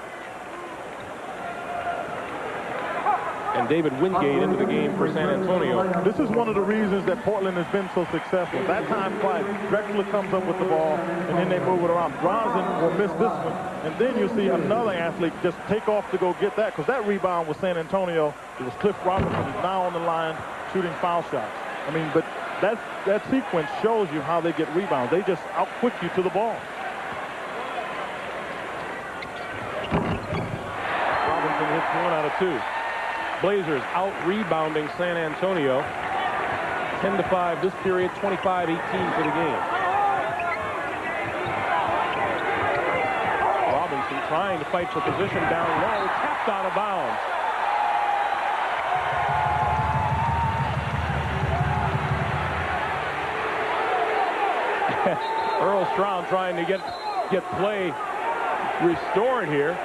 And David Wingate into the game for San Antonio. This is one of the reasons that Portland has been so successful. That time flight, Drexler comes up with the ball, and then they move it around. Bronson will miss this one, and then you'll see another athlete just take off to go get that, because that rebound was San Antonio. It was Cliff Robinson, who's now on the line shooting foul shots. I mean, but that sequence shows you how they get rebounds. They just out-quick you to the ball. Robinson hits 1 out of 2. Blazers out-rebounding San Antonio. 10-5 this period, 25-18 for the game. Robinson trying to fight for position down low, tapped out of bounds. Earl Strahm trying to get play restored here.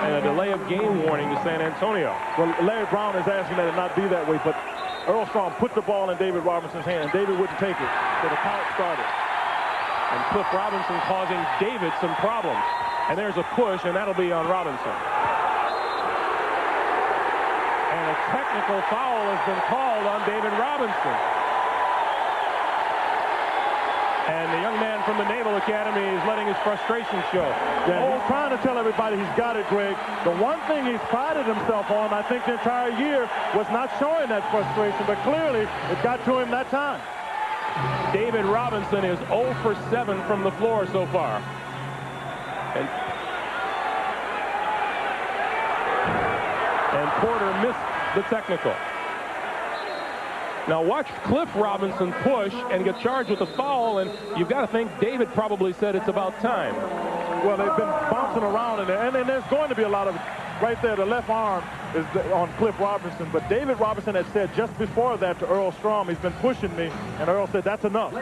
And a delay of game warning to San Antonio. Well, Larry Brown is asking that it not be that way, but Earl Strahm put the ball in David Robinson's hand, and David wouldn't take it, so the count started. And Cliff Robinson causing David some problems. And there's a push, and that'll be on Robinson. And a technical foul has been called on David Robinson. And the young man from the Naval Academy is letting his frustration show. Yeah, he's trying to tell everybody he's got it, Greg. The one thing he's prided himself on, I think, the entire year was not showing that frustration, but clearly it got to him that time. David Robinson is 0 for 7 from the floor so far. And Porter missed the technical. Now watch Cliff Robinson push and get charged with a foul, and you've got to think David probably said it's about time. Well, they've been bouncing around in there, and there's going to be a lot of, right there, the left arm is on Cliff Robinson, but David Robinson had said just before that to Earl Strahm, he's been pushing me, and Earl said, that's enough.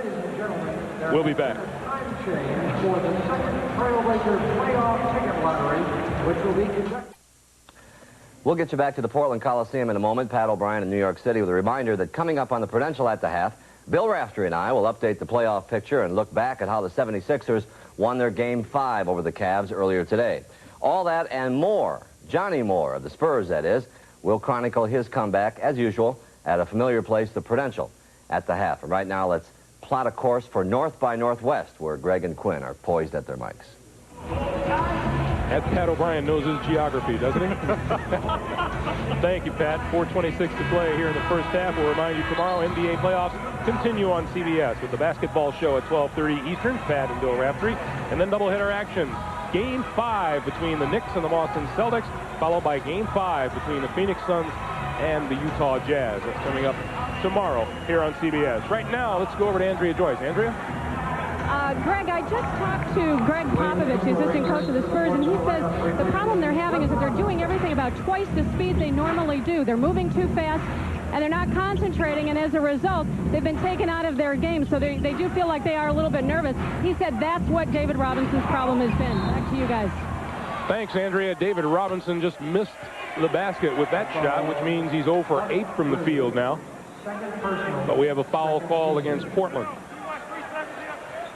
We'll be back. Time change for the second Trailblazer playoff ticket lottery, which will be conducted. We'll get you back to the Portland Coliseum in a moment. Pat O'Brien in New York City with a reminder that coming up on the Prudential at the half, Bill Raftery and I will update the playoff picture and look back at how the 76ers won their Game 5 over the Cavs earlier today. All that and more, Johnny Moore of the Spurs, that is, will chronicle his comeback, as usual, at a familiar place, the Prudential at the half. And right now, let's plot a course for North by Northwest, where Greg and Quinn are poised at their mics. That Pat O'Brien knows his geography, doesn't he? Thank you, Pat. 4:26 to play here in the first half. We'll remind you tomorrow NBA playoffs continue on CBS with the basketball show at 12:30 Eastern. Pat and Bill Raftery. And then doubleheader action. Game 5 between the Knicks and the Boston Celtics, followed by Game 5 between the Phoenix Suns and the Utah Jazz. That's coming up tomorrow here on CBS. Right now, let's go over to Andrea Joyce. Andrea? Greg, I just talked to Greg Popovich, the assistant coach of the Spurs, and he says the problem they're having is that they're doing everything about twice the speed they normally do. They're moving too fast, and they're not concentrating, and as a result, they've been taken out of their game, so they do feel like they are a little bit nervous. He said that's what David Robinson's problem has been. Back to you guys. Thanks, Andrea. David Robinson just missed the basket with that shot, which means he's 0 for 8 from the field now. But we have a foul call against Portland.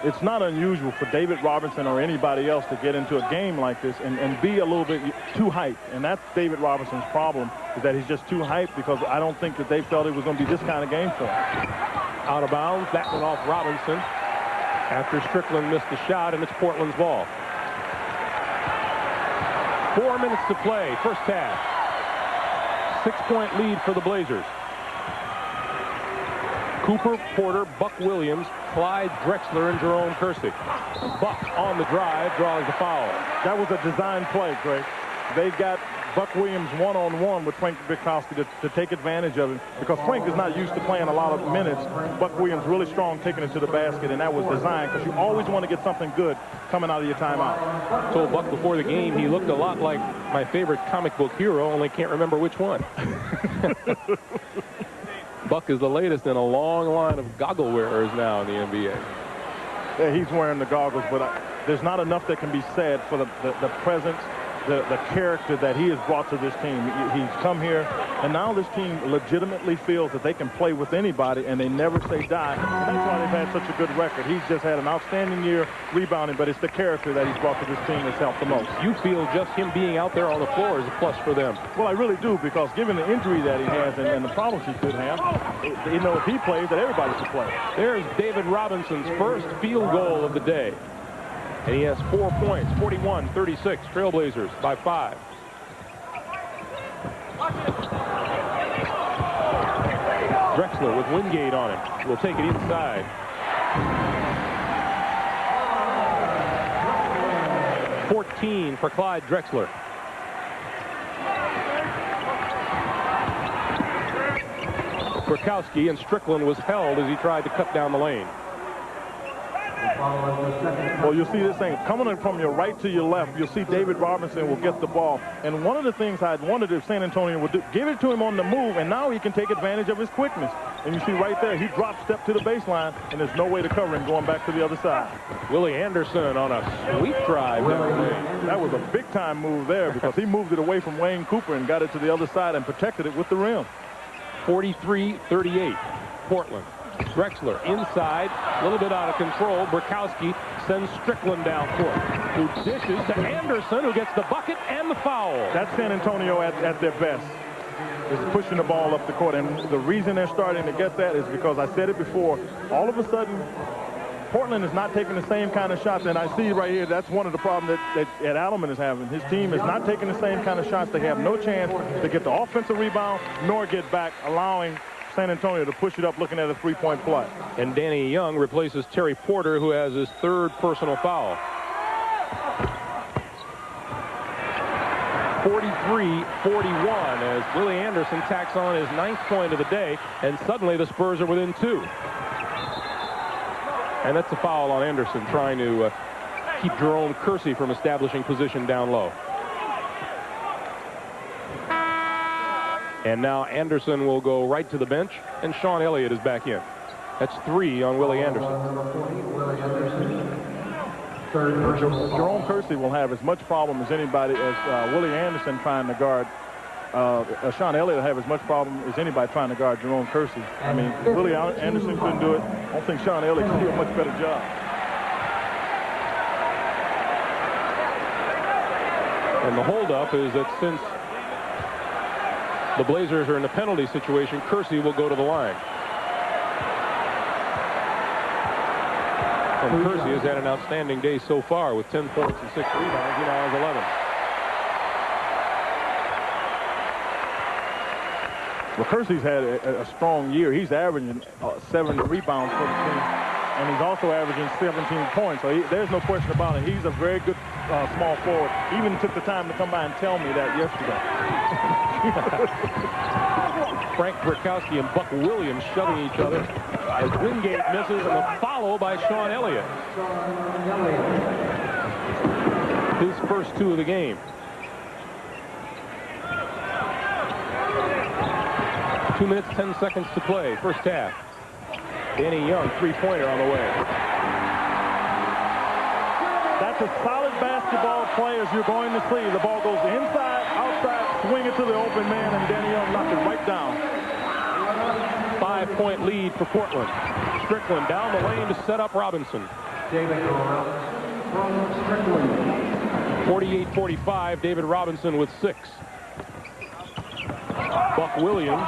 it's not unusual for David Robinson or anybody else to get into a game like this and be a little bit too hyped. And that's David Robinson's problem, is that he's just too hyped, because I don't think that they felt it was going to be this kind of game for him. Out of bounds. That went off Robinson after Strickland missed the shot, and it's Portland's ball. 4 minutes to play, first half. 6-point lead for the Blazers. Cooper, Porter, Buck Williams, Clyde Drexler, and Jerome Kersey. Buck on the drive draws the foul. That was a design play, Greg. They got Buck Williams one-on-one with Frank Brickowski to take advantage of him, because Frank is not used to playing a lot of minutes. Buck Williams really strong taking it to the basket, and that was designed because you always want to get something good coming out of your timeout. I told Buck before the game he looked a lot like my favorite comic book hero, only can't remember which one. Buck is the latest in a long line of goggle wearers now in the NBA. Yeah, he's wearing the goggles, but there's not enough that can be said for the presence, the character that he has brought to this team. He's come here, and now this team legitimately feels that they can play with anybody, and they never say die. And that's why they've had such a good record. He's just had an outstanding year rebounding, but it's the character that he's brought to this team that's helped the most. You feel just him being out there on the floor is a plus for them? Well, I really do, because given the injury that he has and the problems he could have, you know, if he plays, that everybody should play. There's David Robinson's first field goal of the day. And he has 4 points, 41-36, Trailblazers by 5. Drexler with Wingate on him. Will take it inside. 14 for Clyde Drexler. Brickowski, and Strickland was held as he tried to cut down the lane. Well, you'll see this thing coming from your right to your left. You'll see David Robinson will get the ball. And one of the things I'd wondered if San Antonio would do, give it to him on the move, and now he can take advantage of his quickness. And you see right there, he dropped step to the baseline, and there's no way to cover him going back to the other side. Willie Anderson on a sweep drive. That was a big-time move there, because he moved it away from Wayne Cooper and got it to the other side and protected it with the rim. 43-38, Portland. Drexler inside, a little bit out of control. Brickowski sends Strickland down court, who dishes to Anderson, who gets the bucket and the foul. That's San Antonio at their best, is pushing the ball up the court. And the reason they're starting to get that is because I said it before, all of a sudden, Portland is not taking the same kind of shots. And I see right here, that's one of the problems that Ed Alderman is having. His team is not taking the same kind of shots. They have no chance to get the offensive rebound nor get back, allowing San Antonio to push it up looking at a three-point play. And Danny Young replaces Terry Porter, who has his third personal foul. 43-41 as Willie Anderson tacks on his 9th point of the day, and suddenly the Spurs are within 2. And that's a foul on Anderson, trying to keep Jerome Kersey from establishing position down low. And now Anderson will go right to the bench, and Sean Elliott is back in. That's 3 on Willie Anderson. Jerome Kersey will have as much problem as anybody as Willie Anderson trying to guard. Sean Elliott will have as much problem as anybody trying to guard Jerome Kersey. I mean, Willie Anderson couldn't do it. I don't think Sean Elliott can do a much better job. And the holdup is that since the Blazers are in a penalty situation, Kersey will go to the line. And Kersey has had an outstanding day so far with 10 points and 6 rebounds. He now has 11. Well, Kersey's had a strong year. He's averaging 7 rebounds for the team, and he's also averaging 17 points. So there's no question about it. He's a very good small forward. He even took the time to come by and tell me that yesterday. Frank Brickowski and Buck Williams shoving each other as Wingate misses, and a follow by Sean Elliott. His first 2 of the game. 2 minutes, 10 seconds to play, first half. Danny Young, three-pointer on the way. That's a solid basketball play as you're going to see. The ball goes inside, outside, swing it to the open man, and Danny Young knocked it right down. 5-point lead for Portland. Strickland down the lane to set up Robinson. David Robinson from Strickland. 48-45, David Robinson with 6. Buck Williams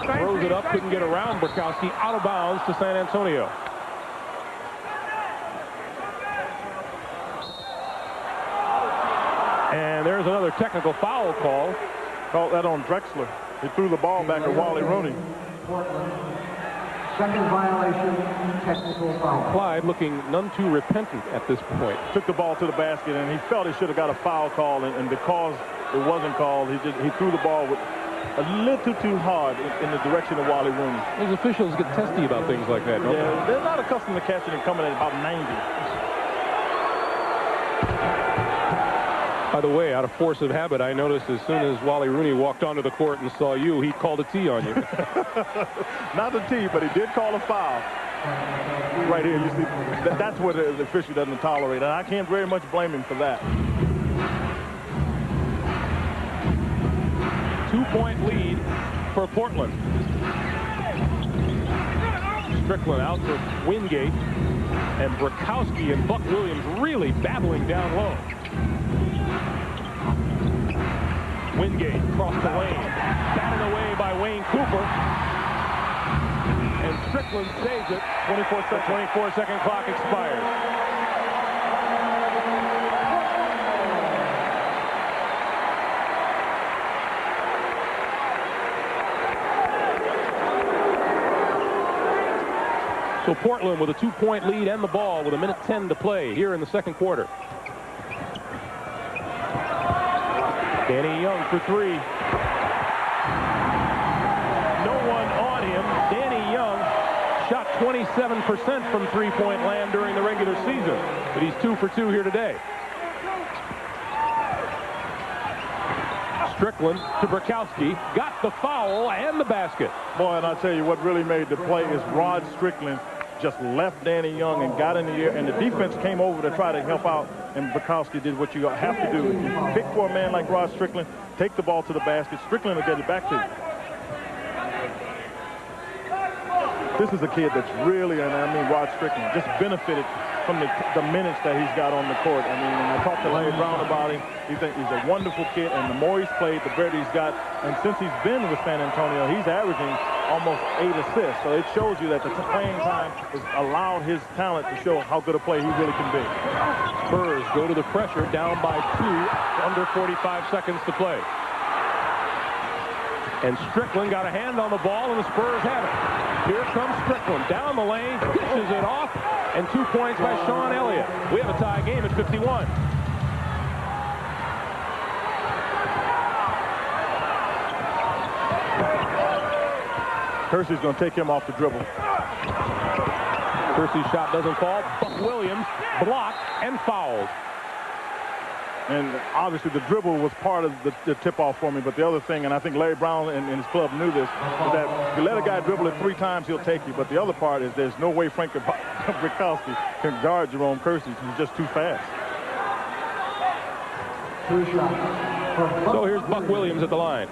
throws it up, couldn't get around Burkowski, out of bounds to San Antonio. And there's another technical foul call. Called that on Drexler. He threw the ball back at Wally Rooney. Second violation, technical foul. Clyde looking none too repentant at this point. Took the ball to the basket, and he felt he should have got a foul call, and because it wasn't called, he threw the ball with a little too hard in the direction of Wally Rooney. These officials get testy about things like that, don't they? Yeah, they're not accustomed to catching it coming at about 90. By the way, out of force of habit, I noticed as soon as Wally Rooney walked onto the court and saw you, he called a tee on you. Not a tee, but he did call a foul. Right here, you see, that's what the official doesn't tolerate, and I can't very much blame him for that. 2-point lead for Portland. Strickland out to Wingate, and Burkowski and Buck Williams really battling down low. Wingate across the lane, batted away by Wayne Cooper, and Strickland saves it. 24-second clock expires. So Portland with a 2-point lead and the ball with 1:10 to play here in the second quarter. Danny Young for 3. No one on him. Danny Young shot 27% from three-point land during the regular season, but he's 2 for 2 here today. Strickland to Burkowski, got the foul and the basket. Boy, and I'll tell you what really made the play is Rod Strickland just left Danny Young and got in the air, and the defense came over to try to help out, and Burkowski did what you have to do. If you pick for a man like Rod Strickland, take the ball to the basket. Strickland will get it back to you. This is a kid that's really, and I mean Rod Strickland, just benefited from the minutes that he's got on the court. I mean, when I talked to Larry Brown about him, he thinks he's a wonderful kid, and the more he's played, the better he's got. And since he's been with San Antonio, he's averaging almost 8 assists. So it shows you that the playing time has allowed his talent to show how good a player he really can be. Spurs go to the pressure, down by 2, under 45 seconds to play. And Strickland got a hand on the ball, and the Spurs have it. Here comes Strickland down the lane, dishes it off, and 2 points by Sean Elliott. We have a tie game at 51. Kersey's going to take him off the dribble. Kersey's shot doesn't fall. Buck Williams blocked and fouled. And obviously the dribble was part of the tip-off for me, but the other thing, and I think Larry Brown and his club knew this, is that if you let a guy dribble it 3 times, he'll take you. But the other part is there's no way Frank Burkowski can guard Jerome Kersey. He's just too fast. 2 shots. So here's Buck Williams at the line.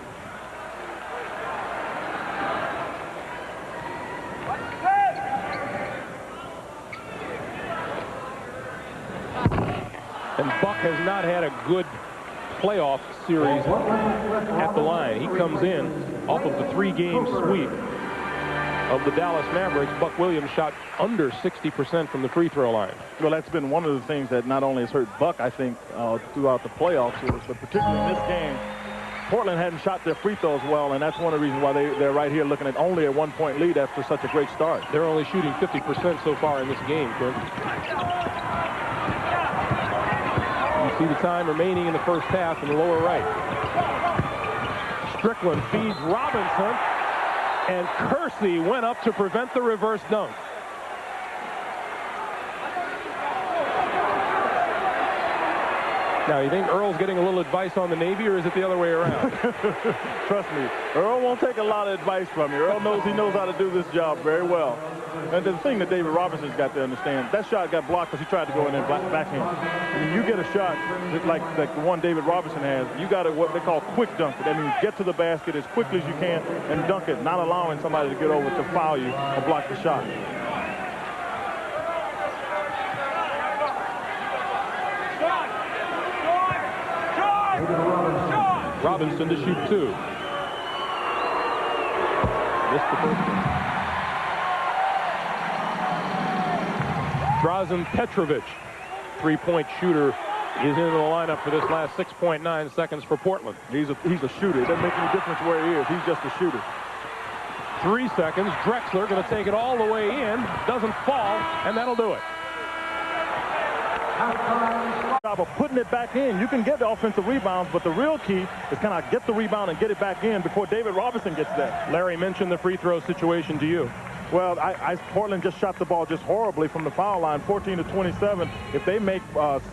And Buck has not had a good playoff series at the line. He comes in off of the 3-game sweep of the Dallas Mavericks. Buck Williams shot under 60% from the free throw line. Well, that's been one of the things that not only has hurt Buck, I think, throughout the playoff series, but particularly in this game. Portland hadn't shot their free throws well, and that's one of the reasons why they're right here looking at only a 1-point lead after such a great start. They're only shooting 50% so far in this game, Clint. You see the time remaining in the first half in the lower right. Strickland feeds Robinson, and Kersey went up to prevent the reverse dunk. Now, you think Earl's getting a little advice on the Navy, or is it the other way around? Trust me, Earl won't take a lot of advice from you. Earl knows he knows how to do this job very well. And the thing that David Robinson's got to understand, that shot got blocked because he tried to go in there backhand. When you get a shot like the one David Robinson has, you got what they call quick dunk. That means get to the basket as quickly as you can and dunk it, not allowing somebody to get over to foul you or block the shot. Robinson to shoot 2. Missed the first one. Drazen Petrovic, three-point shooter, is in the lineup for this last 6.9 seconds for Portland. He's a shooter. It doesn't make any difference where he is. He's just a shooter. 3 seconds. Drexler going to take it all the way in. Doesn't fall, and that'll do it. Job of putting it back in. You can get the offensive rebounds, but the real key is kind of get the rebound and get it back in before David Robinson gets there. Larry mentioned the free throw situation to you. Well, Portland just shot the ball just horribly from the foul line, 14 to 27. If they make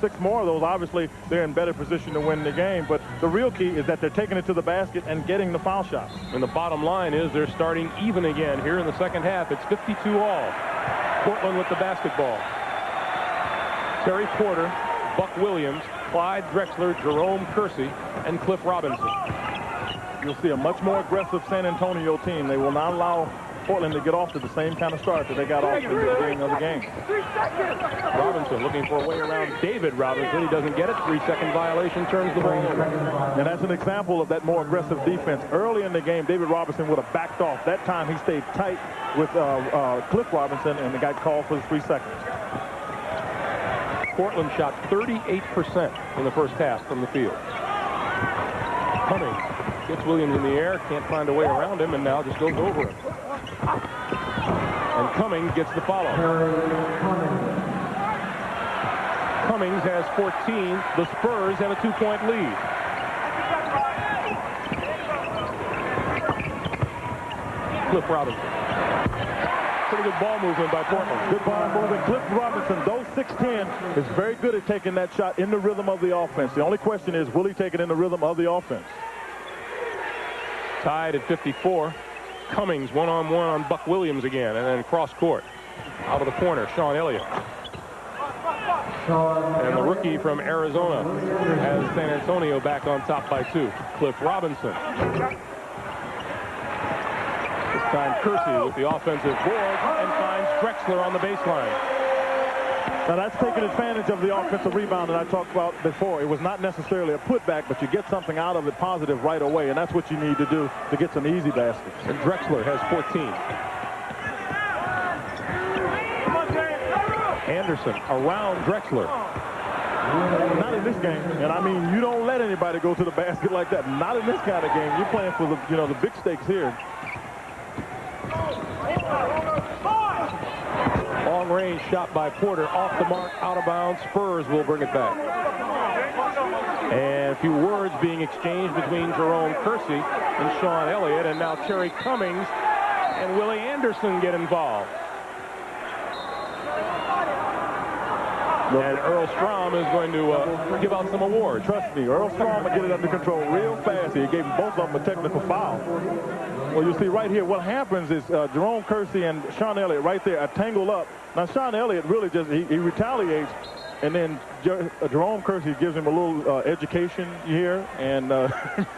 6 more of those, obviously they're in better position to win the game. But the real key is that they're taking it to the basket and getting the foul shots. And the bottom line is they're starting even again here in the second half. It's 52 all. Portland with the basketball. Terry Porter, Buck Williams, Clyde Drexler, Jerome Kersey, and Cliff Robinson. You'll see a much more aggressive San Antonio team. They will not allow Portland to get off to the same kind of start that they got off in the beginning of the game. Robinson looking for a way around David Robinson. He doesn't get it. 3-second violation, turns the ball over. And that's an example of that more aggressive defense. Early in the game, David Robinson would have backed off. That time he stayed tight with Cliff Robinson, and the guy called for the 3 seconds. Portland shot 38% in the first half from the field. Cummings gets Williams in the air, can't find a way around him, and now just goes over him. And Cummings gets the follow. Cummings has 14. The Spurs have a 2-point lead. Cliff Robinson. Pretty good ball movement by Portland. Good ball movement. Cliff Robinson, though 6'10", is very good at taking that shot in the rhythm of the offense. The only question is, will he take it in the rhythm of the offense? Tied at 54. Cummings one-on-one on Buck Williams again, and then cross court. Out of the corner, Sean Elliott. And the rookie from Arizona has San Antonio back on top by 2. Cliff Robinson. This time Kersey with the offensive board and finds Drexler on the baseline. Now that's taking advantage of the offensive rebound that I talked about before. It was not necessarily a putback, but you get something out of it positive right away, and that's what you need to do to get some easy baskets. And Drexler has 14. Anderson around Drexler. Not in this game, and I mean you don't let anybody go to the basket like that. Not in this kind of game. You're playing for the the big stakes here. Long range shot by Porter, off the mark, out of bounds. Spurs will bring it back. And a few words being exchanged between Jerome Kersey and Sean Elliott, and now Terry Cummings and Willie Anderson get involved. And Earl Strom is going to give out some awards. Trust me, Earl Strom will get it under control real fast. He gave both of them a technical foul. Well, you see right here, what happens is Jerome Kersey and Sean Elliott right there are tangled up. Now, Sean Elliott really just, he retaliates, and then Jerome Kersey gives him a little education here, and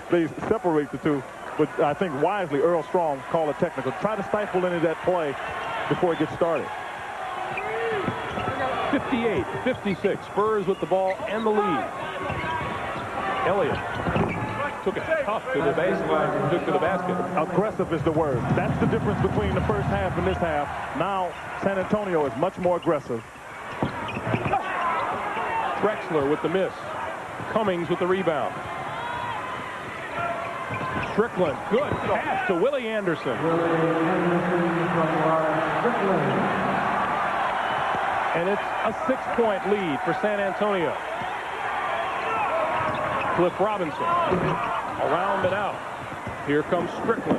they separate the two. But I think wisely, Earl Strom called a technical. Try to stifle into that play before it gets started. 58-56, Spurs with the ball and the lead. Elliott took it tough to the baseline, took to the basket. Aggressive is the word. That's the difference between the first half and this half. Now San Antonio is much more aggressive. Drexler with the miss. Cummings with the rebound. Strickland, good pass to Willie Anderson. And it's a 6-point lead for San Antonio. Cliff Robinson around and out. Here comes Strickland.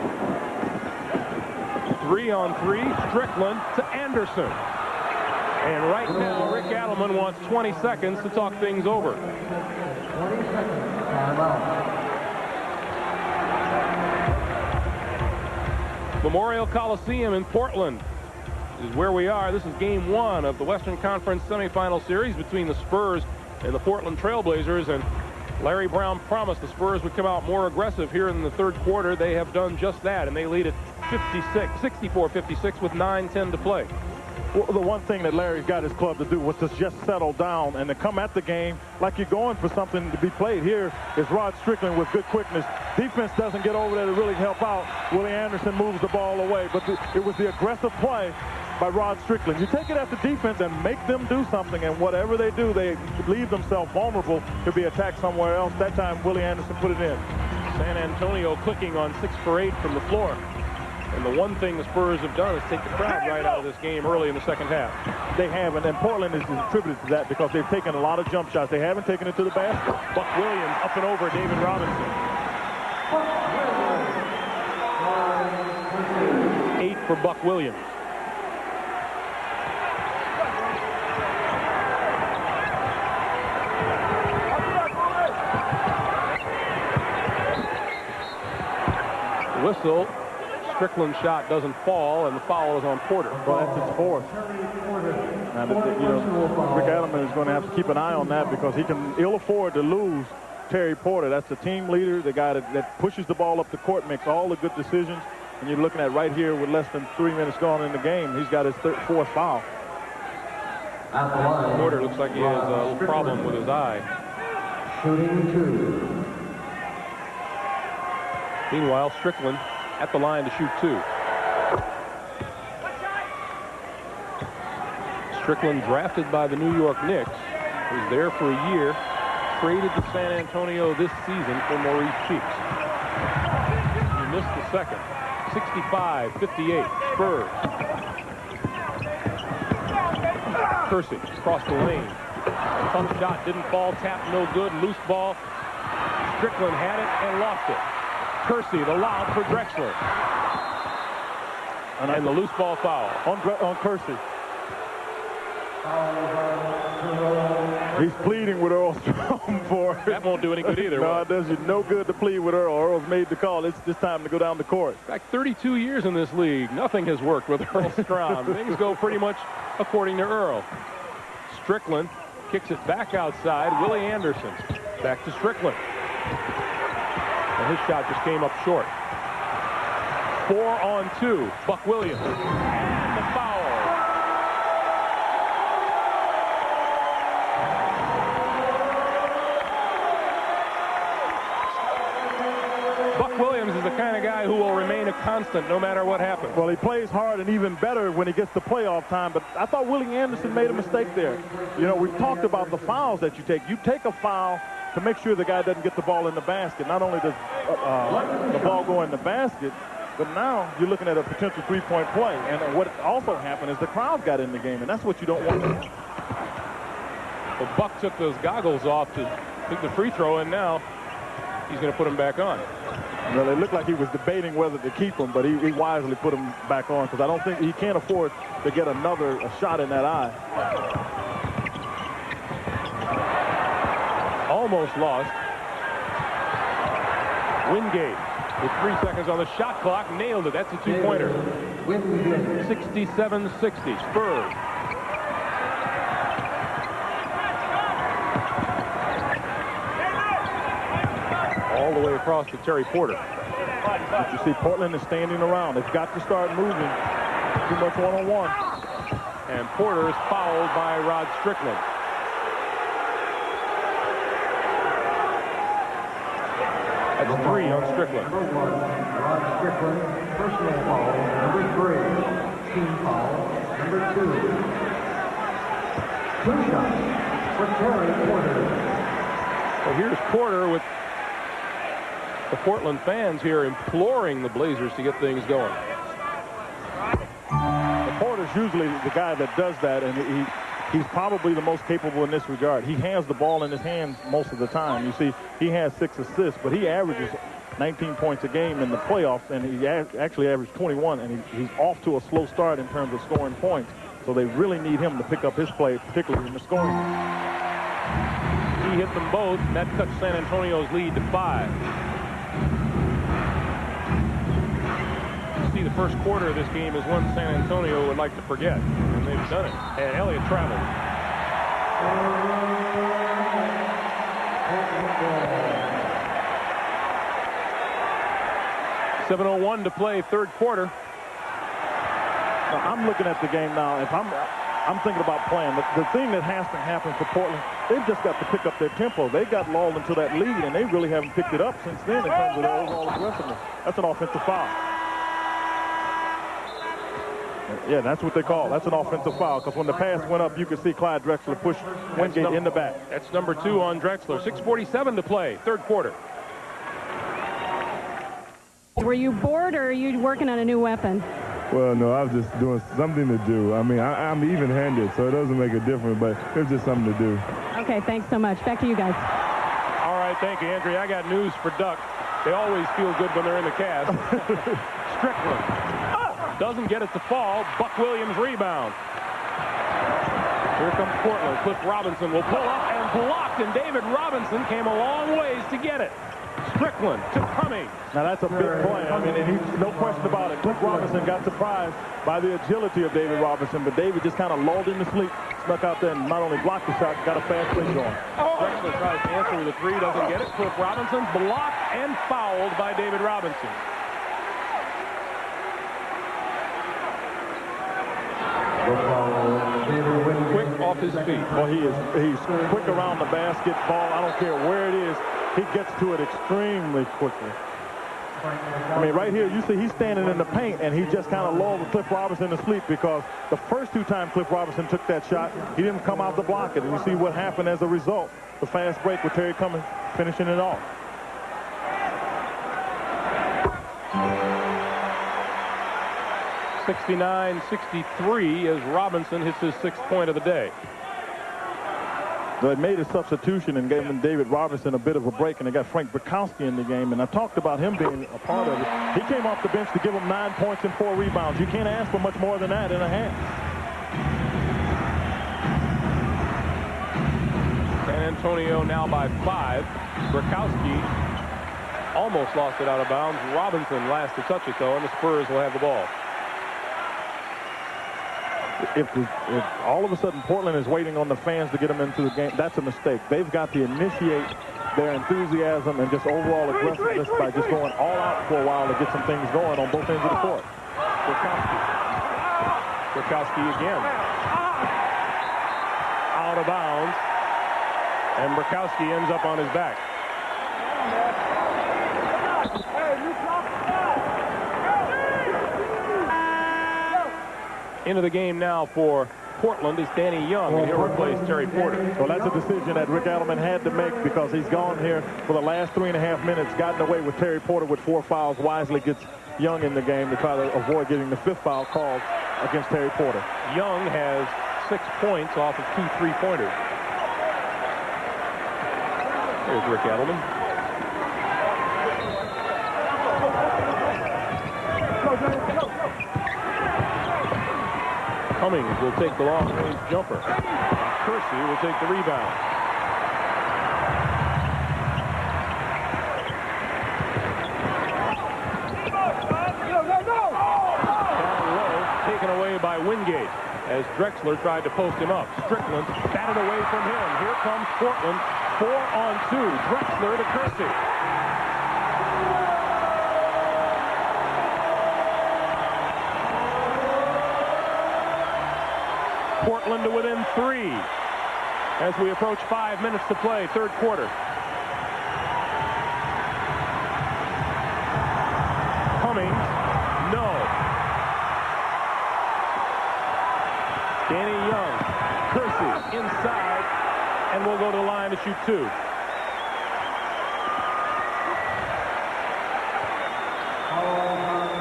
3-on-3, Strickland to Anderson. And right now, Rick Adelman wants 20 seconds to talk things over. 20 seconds. Timeout. Memorial Coliseum in Portland is where we are. This is game 1 of the Western Conference semifinal series between the Spurs and the Portland Trailblazers. And Larry Brown promised the Spurs would come out more aggressive here in the third quarter. They have done just that, and they lead at 64-56 with 9:10 to play. Well, the one thing that Larry's got his club to do was to just settle down and to come at the game like you're going for something to be played. Here is Rod Strickland with good quickness. Defense doesn't get over there to really help out. Willie Anderson moves the ball away, but it was the aggressive play by Rod Strickland. You take it at the defense and make them do something, and whatever they do, they leave themselves vulnerable to be attacked somewhere else. That time, Willie Anderson put it in. San Antonio clicking on 6 for 8 from the floor. And the one thing the Spurs have done is take the crowd right out of this game early in the second half. They haven't, and Portland is attributed to that because they've taken a lot of jump shots. They haven't taken it to the basket. Buck Williams up and over David Robinson. 8 for Buck Williams. Whistle. Strickland's shot doesn't fall, and the foul is on Porter. Well, that's his fourth. And Rick Adelman is going to have to keep an eye on that because he can ill afford to lose Terry Porter. That's the team leader, the guy that pushes the ball up the court, makes all the good decisions. And you're looking at right here with less than 3 minutes gone in the game, he's got his fourth foul. Porter looks like he has a problem with his eye. Shooting 2. Meanwhile, Strickland at the line to shoot 2. Strickland, drafted by the New York Knicks, was there for a year, traded to San Antonio this season for Maurice Cheeks. He missed the second. 65-58, Spurs. Kersey across the lane. Tough shot, didn't fall, tap, no good, loose ball. Strickland had it and lost it. Kersey, the lob for Drexler. And the loose ball foul. On Kersey. He's pleading with Earl Strom for it. That won't do any good either. No, it does you no good to plead with Earl. Earl's made the call. It's this time to go down the court. In fact, 32 years in this league, nothing has worked with Earl Strom. Things go pretty much according to Earl. Strickland kicks it back outside. Willie Anderson back to Strickland. And his shot just came up short. 4 on 2. Buck Williams. And the foul. Buck Williams is the kind of guy who will remain a constant no matter what happens. Well, he plays hard and even better when he gets to playoff time, but I thought Willie Anderson made a mistake there. You know, we've talked about the fouls that you take. You take a foul to make sure the guy doesn't get the ball in the basket. Not only does the ball go in the basket, but now you're looking at a potential three-point play. And what also happened is the crowd got in the game, and that's what you don't want to do. Well, Buck took those goggles off to take the free throw, and now he's going to put them back on. Well, it looked like he was debating whether to keep them, but he wisely put them back on because I don't think he can't afford to get a shot in that eye. Almost lost. Wingate with 3 seconds on the shot clock, nailed it. That's a two-pointer. 67-60, Spurs. All the way across to Terry Porter. But you see Portland is standing around. They've got to start moving. Too much one-on-one. And Porter is fouled by Rod Strickland. That's 3 on Strickland. Number 1, Rod Strickland, personal foul. Number 3, team foul. Number 2, 2 shots for Terry Porter. Well, here's Porter with the Portland fans here imploring the Blazers to get things going. Porter's usually the guy that does that, and he's probably the most capable in this regard. He has the ball in his hands most of the time. You see, he has 6 assists, but he averages 19 points a game in the playoffs, and he actually averaged 21, and he's off to a slow start in terms of scoring points. So they really need him to pick up his play, particularly in the scoring. He hit them both, and that cuts San Antonio's lead to 5. The first quarter of this game is one San Antonio would like to forget, and they've done it. And Elliott traveled. 7:01 to play, third quarter. I'm looking at the game now. If I'm thinking about playing. The thing that has to happen for Portland, they've just got to pick up their tempo. They got lulled into that lead, and they really haven't picked it up since then in terms of their overall aggressiveness. That's an offensive foul. Yeah, that's what they call. That's an offensive foul, because when the pass went up, you could see Clyde Drexler push Wingate in the back. That's number 2 on Drexler. 6:47 to play, third quarter. Were you bored, or are you working on a new weapon? Well, no, I was just doing something to do. I mean, I'm even-handed, so it doesn't make a difference, but it was just something to do. Okay, thanks so much. Back to you guys. All right, thank you, Andrea. I got news for Duck. They always feel good when they're in the cast. Strickland doesn't get it to fall. Buck Williams rebound. Here comes Portland. Cliff Robinson will pull up and blocked, and David Robinson came a long ways to get it. Strickland to Cummings. Now that's a big play. I mean, and he's no question about it. Cliff Robinson got surprised by the agility of David Robinson, but David just kind of lulled him to sleep, snuck out there and not only blocked the shot, got a fast break going. Drexler tries to answer with a 3, doesn't get it. Cliff Robinson blocked and fouled by David Robinson. Quick off his feet. Well, he's quick around the basketball. I don't care where it is. He gets to it extremely quickly. I mean, right here, you see he's standing in the paint, and he just kind of lulled Cliff Robinson to sleep, because the first 2 times Cliff Robinson took that shot, he didn't come out to block it. And you see what happened as a result. The fast break with Terry Cummings finishing it off. (69-63) as Robinson hits his 6th point of the day. They made a substitution and gave David Robinson a bit of a break, and they got Frank Bukowski in the game, and I talked about him being a part of it. He came off the bench to give him 9 points and 4 rebounds. You can't ask for much more than that in a half. San Antonio now by 5. Bukowski almost lost it out of bounds. Robinson last to touch it, though, and the Spurs will have the ball. If all of a sudden Portland is waiting on the fans to get them into the game, that's a mistake. They've got to initiate their enthusiasm and just overall aggressiveness by just going all out for a while to get some things going on both ends of the court. Bukowski again. Out of bounds. And Bukowski ends up on his back. Into the game now for Portland is Danny Young, and he'll replace Terry Porter. Well, that's a decision that Rick Adelman had to make, because he's gone here for the last 3.5 minutes, gotten away with Terry Porter with 4 fouls, wisely gets Young in the game to try to avoid getting the 5th foul called against Terry Porter. Young has 6 points off of 2 3-pointers. Here's Rick Adelman. Cummings will take the long-range jumper. Kersey will take the rebound. Down low, taken away by Wingate as Drexler tried to post him up. Strickland batted away from him. Here comes Portland. 4-on-2. Drexler to Kersey. Portland to within 3 as we approach 5 minutes to play, third quarter. Cummings, no. Danny Young, Kersey inside, and will go to the line to shoot 2.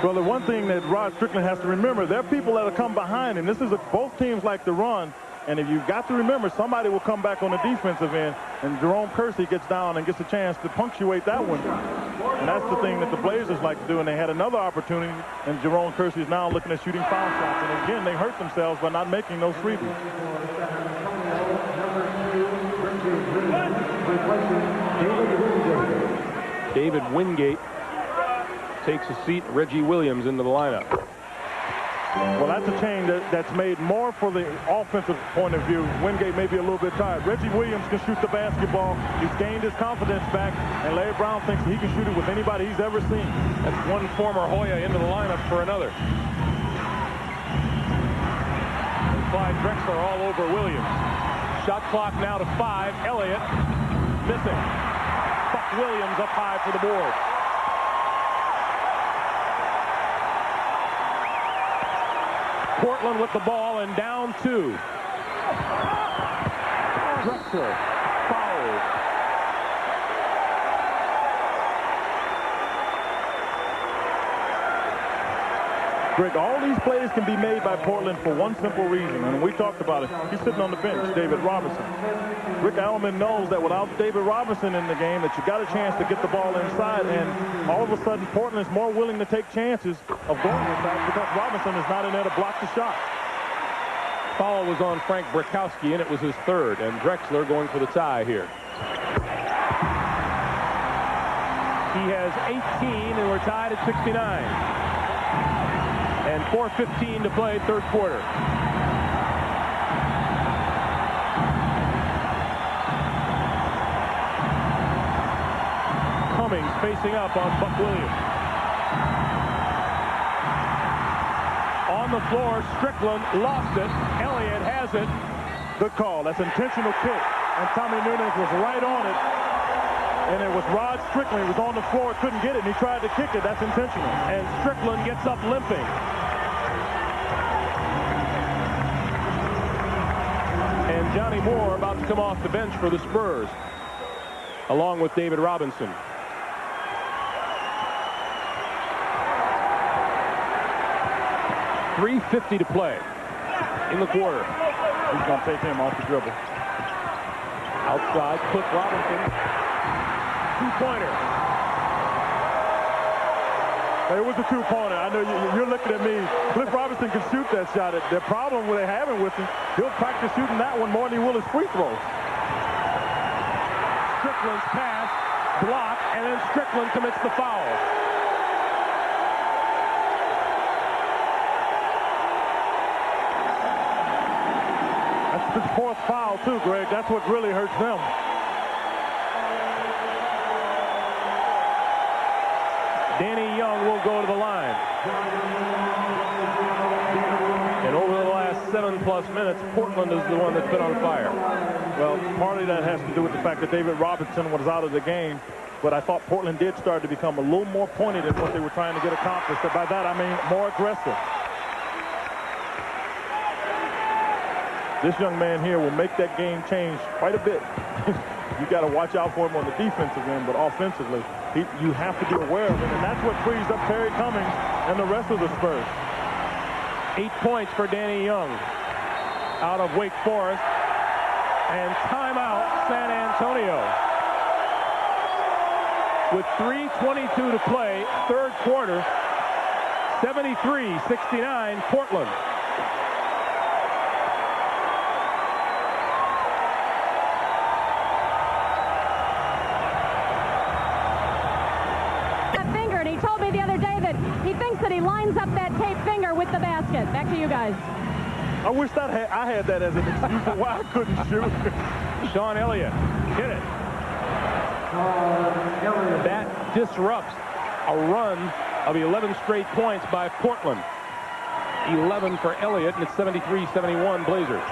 Well, the one thing that Rod Strickland has to remember, there are people that will come behind him. This is both teams like to run, and if you've got to remember, somebody will come back on the defensive end, and Jerome Kersey gets down and gets a chance to punctuate that one. And that's the thing that the Blazers like to do, and they had another opportunity, and Jerome Kersey is now looking at shooting foul shots. And again, they hurt themselves by not making those freebies. David Wingate takes a seat. Reggie Williams into the lineup. Well, that's a change that's made more for the offensive point of view. Wingate may be a little bit tired. Reggie Williams can shoot the basketball. He's gained his confidence back, and Larry Brown thinks he can shoot it with anybody he's ever seen. That's one former Hoya into the lineup for another. Drexler all over Williams. Shot clock now to 5. Elliott missing. Buck Williams up high for the board. Portland with the ball and down 2. Drexler fouled. Greg, all these plays can be made by Portland for one simple reason, and we talked about it. He's sitting on the bench, David Robinson. Rick Alleman knows that without David Robinson in the game, that you got a chance to get the ball inside, and all of a sudden Portland is more willing to take chances of going inside because Robinson is not in there to block the shot. Foul was on Frank Burkowski, and it was his 3rd, and Drexler going for the tie here. He has 18, and we're tied at 69. And 4:15 to play, 3rd quarter. Cummings facing up on Buck Williams. On the floor, Strickland lost it. Elliott has it. Good call. That's intentional kick. And Tommy Nunes was right on it. And it was Rod Strickland. He was on the floor, couldn't get it, and he tried to kick it. That's intentional. And Strickland gets up limping. And Johnny Moore about to come off the bench for the Spurs, along with David Robinson. .350 to play in the quarter. He's going to take him off the dribble. Outside, Cliff Robinson. Two-pointer. It was a two-pointer. I know you're looking at me. Cliff Robinson can shoot that shot. The problem they're having with him, he'll practice shooting that one more than he will his free throws. Strickland's pass, block, and then Strickland commits the foul. That's his 4th foul, too, Greg. That's what really hurts them. Danny Young will go to the line. And over the last 7+ minutes, Portland is the one that's been on fire. Well, partly that has to do with the fact that David Robinson was out of the game, but I thought Portland did start to become a little more pointed in what they were trying to get accomplished. But by that, I mean more aggressive. This young man here will make that game change quite a bit. You got to watch out for him on the defensive end, but offensively, you have to be aware of it, and that's what frees up Terry Cummings and the rest of the Spurs. 8 points for Danny Young out of Wake Forest, and timeout San Antonio. With 3:22 to play, 3rd quarter, 73-69 Portland. Up that tape finger with the basket. Back to you guys. I wish that I had that as an excuse for why I couldn't shoot. Sean Elliott hit it. That disrupts a run of 11 straight points by Portland. 11 for Elliott, and it's 73-71 Blazers.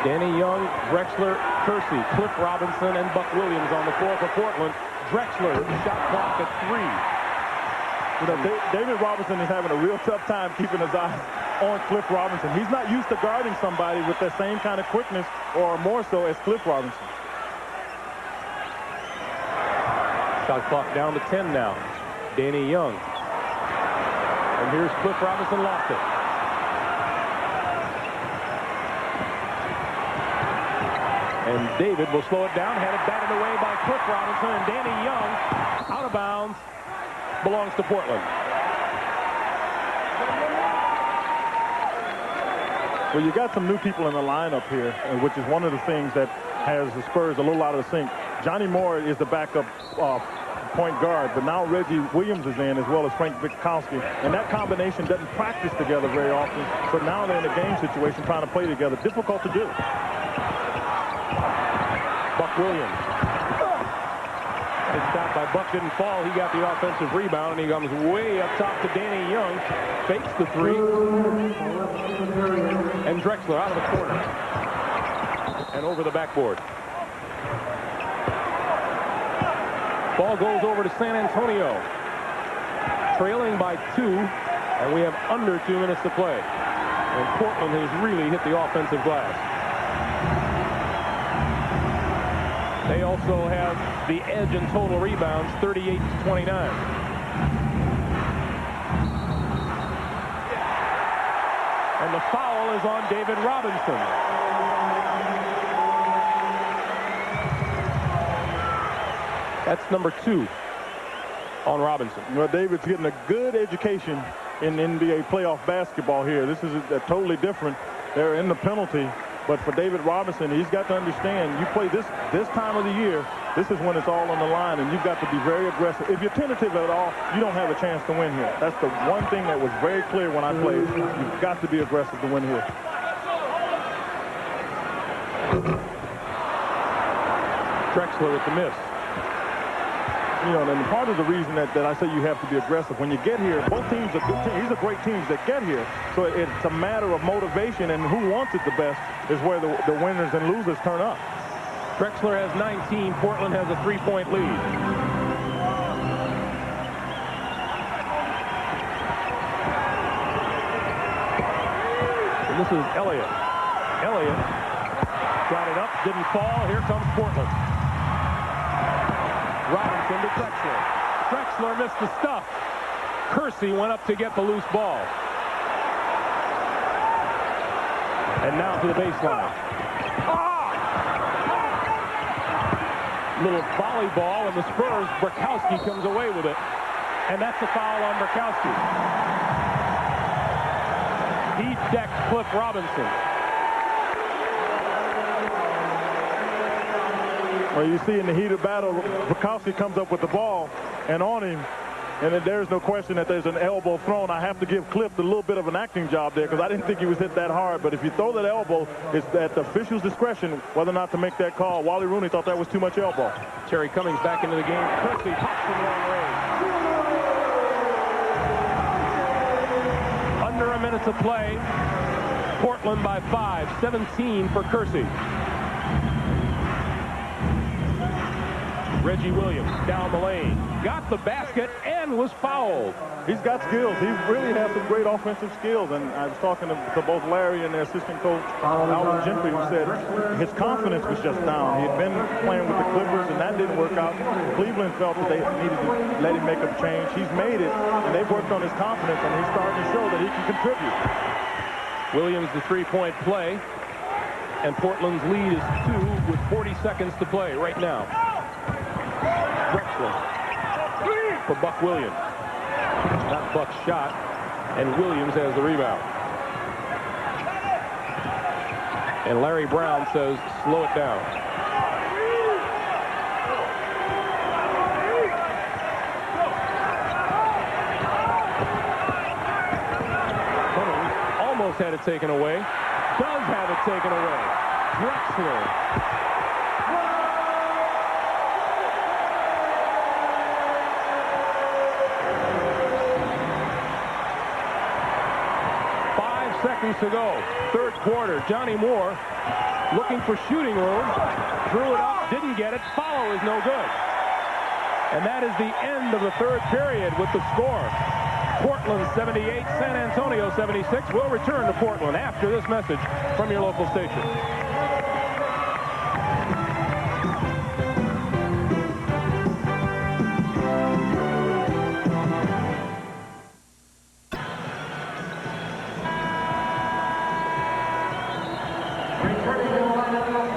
Danny Young, Drexler, Kersey, Cliff Robinson, and Buck Williams on the floor for Portland. Drexler, shot clock at 3. You know, David Robinson is having a real tough time keeping his eyes on Cliff Robinson. He's not used to guarding somebody with that same kind of quickness, or more so, as Cliff Robinson. Shot clock down to 10 now. Danny Young. And here's Cliff Robinson, lost it. And David will slow it down, had it batted away by Cliff Robinson, and Danny Young, out of bounds, belongs to Portland. Well, you got some new people in the lineup here, which is one of the things that has the Spurs a little out of the sync. Johnny Moore is the backup point guard, but now Reggie Williams is in, as well as Frank Burkowski, and that combination doesn't practice together very often, but now they're in a game situation trying to play together. Difficult to do. Buck Williams. His shot by Buck didn't fall. He got the offensive rebound, and he comes way up top to Danny Young. Fakes the three. And Drexler out of the corner. And over the backboard. Ball goes over to San Antonio. Trailing by 2, and we have under 2 minutes to play. And Portland has really hit the offensive glass. They also have the edge in total rebounds, 38-29. And the foul is on David Robinson. That's number 2 on Robinson. Well, David's getting a good education in NBA playoff basketball here. This is a totally different. They're in the penalty. But for David Robinson, he's got to understand, you play this time of the year, this is when it's all on the line, and you've got to be very aggressive. If you're tentative at all, you don't have a chance to win here. That's the one thing that was very clear when I played. You've got to be aggressive to win here. Drexler with the miss. You know, and part of the reason that I say you have to be aggressive, when you get here, both teams are good teams. These are great teams that get here. So it's a matter of motivation, and who wants it the best is where the winners and losers turn up. Drexler has 19. Portland has a 3-point lead. And this is Elliott. Elliott got it up, didn't fall. Here comes Portland. Robinson to Drexler. Drexler missed the stuff. Kersey went up to get the loose ball. And now to the baseline. Little volleyball, and the Spurs, Burkowski comes away with it. And that's a foul on Burkowski. He decked Cliff Robinson. Well, you see in the heat of battle, Burkowski comes up with the ball and on him, and then there's no question that there's an elbow thrown. I have to give Cliff a little bit of an acting job there because I didn't think he was hit that hard. But if you throw that elbow, it's at the official's discretion whether or not to make that call. Wally Rooney thought that was too much elbow. Terry Cummings back into the game. Kersey pops from long range. Under a minute to play. Portland by 5. 17 for Kersey. Reggie Williams down the lane. Got the basket and was fouled. He's got skills. He really has some great offensive skills. And I was talking to both Larry and their assistant coach, Alvin Gentry, who said his confidence was just down. He had been playing with the Clippers, and that didn't work out. Cleveland felt that they needed to let him make a change. He's made it, and they've worked on his confidence, and he's starting to show that he can contribute. Williams, the three-point play. And Portland's lead is 2 with 40 seconds to play right now. Drexler for Buck Williams. Not Buck's shot, and Williams has the rebound. And Larry Brown says, slow it down. Almost had it taken away. Does have it taken away. Drexler. Seconds to go. Third quarter. Johnny Moore looking for shooting room. Threw it up. Didn't get it. Follow is no good. And that is the end of the third period with the score. Portland 78, San Antonio 76. We'll return to Portland after this message from your local station.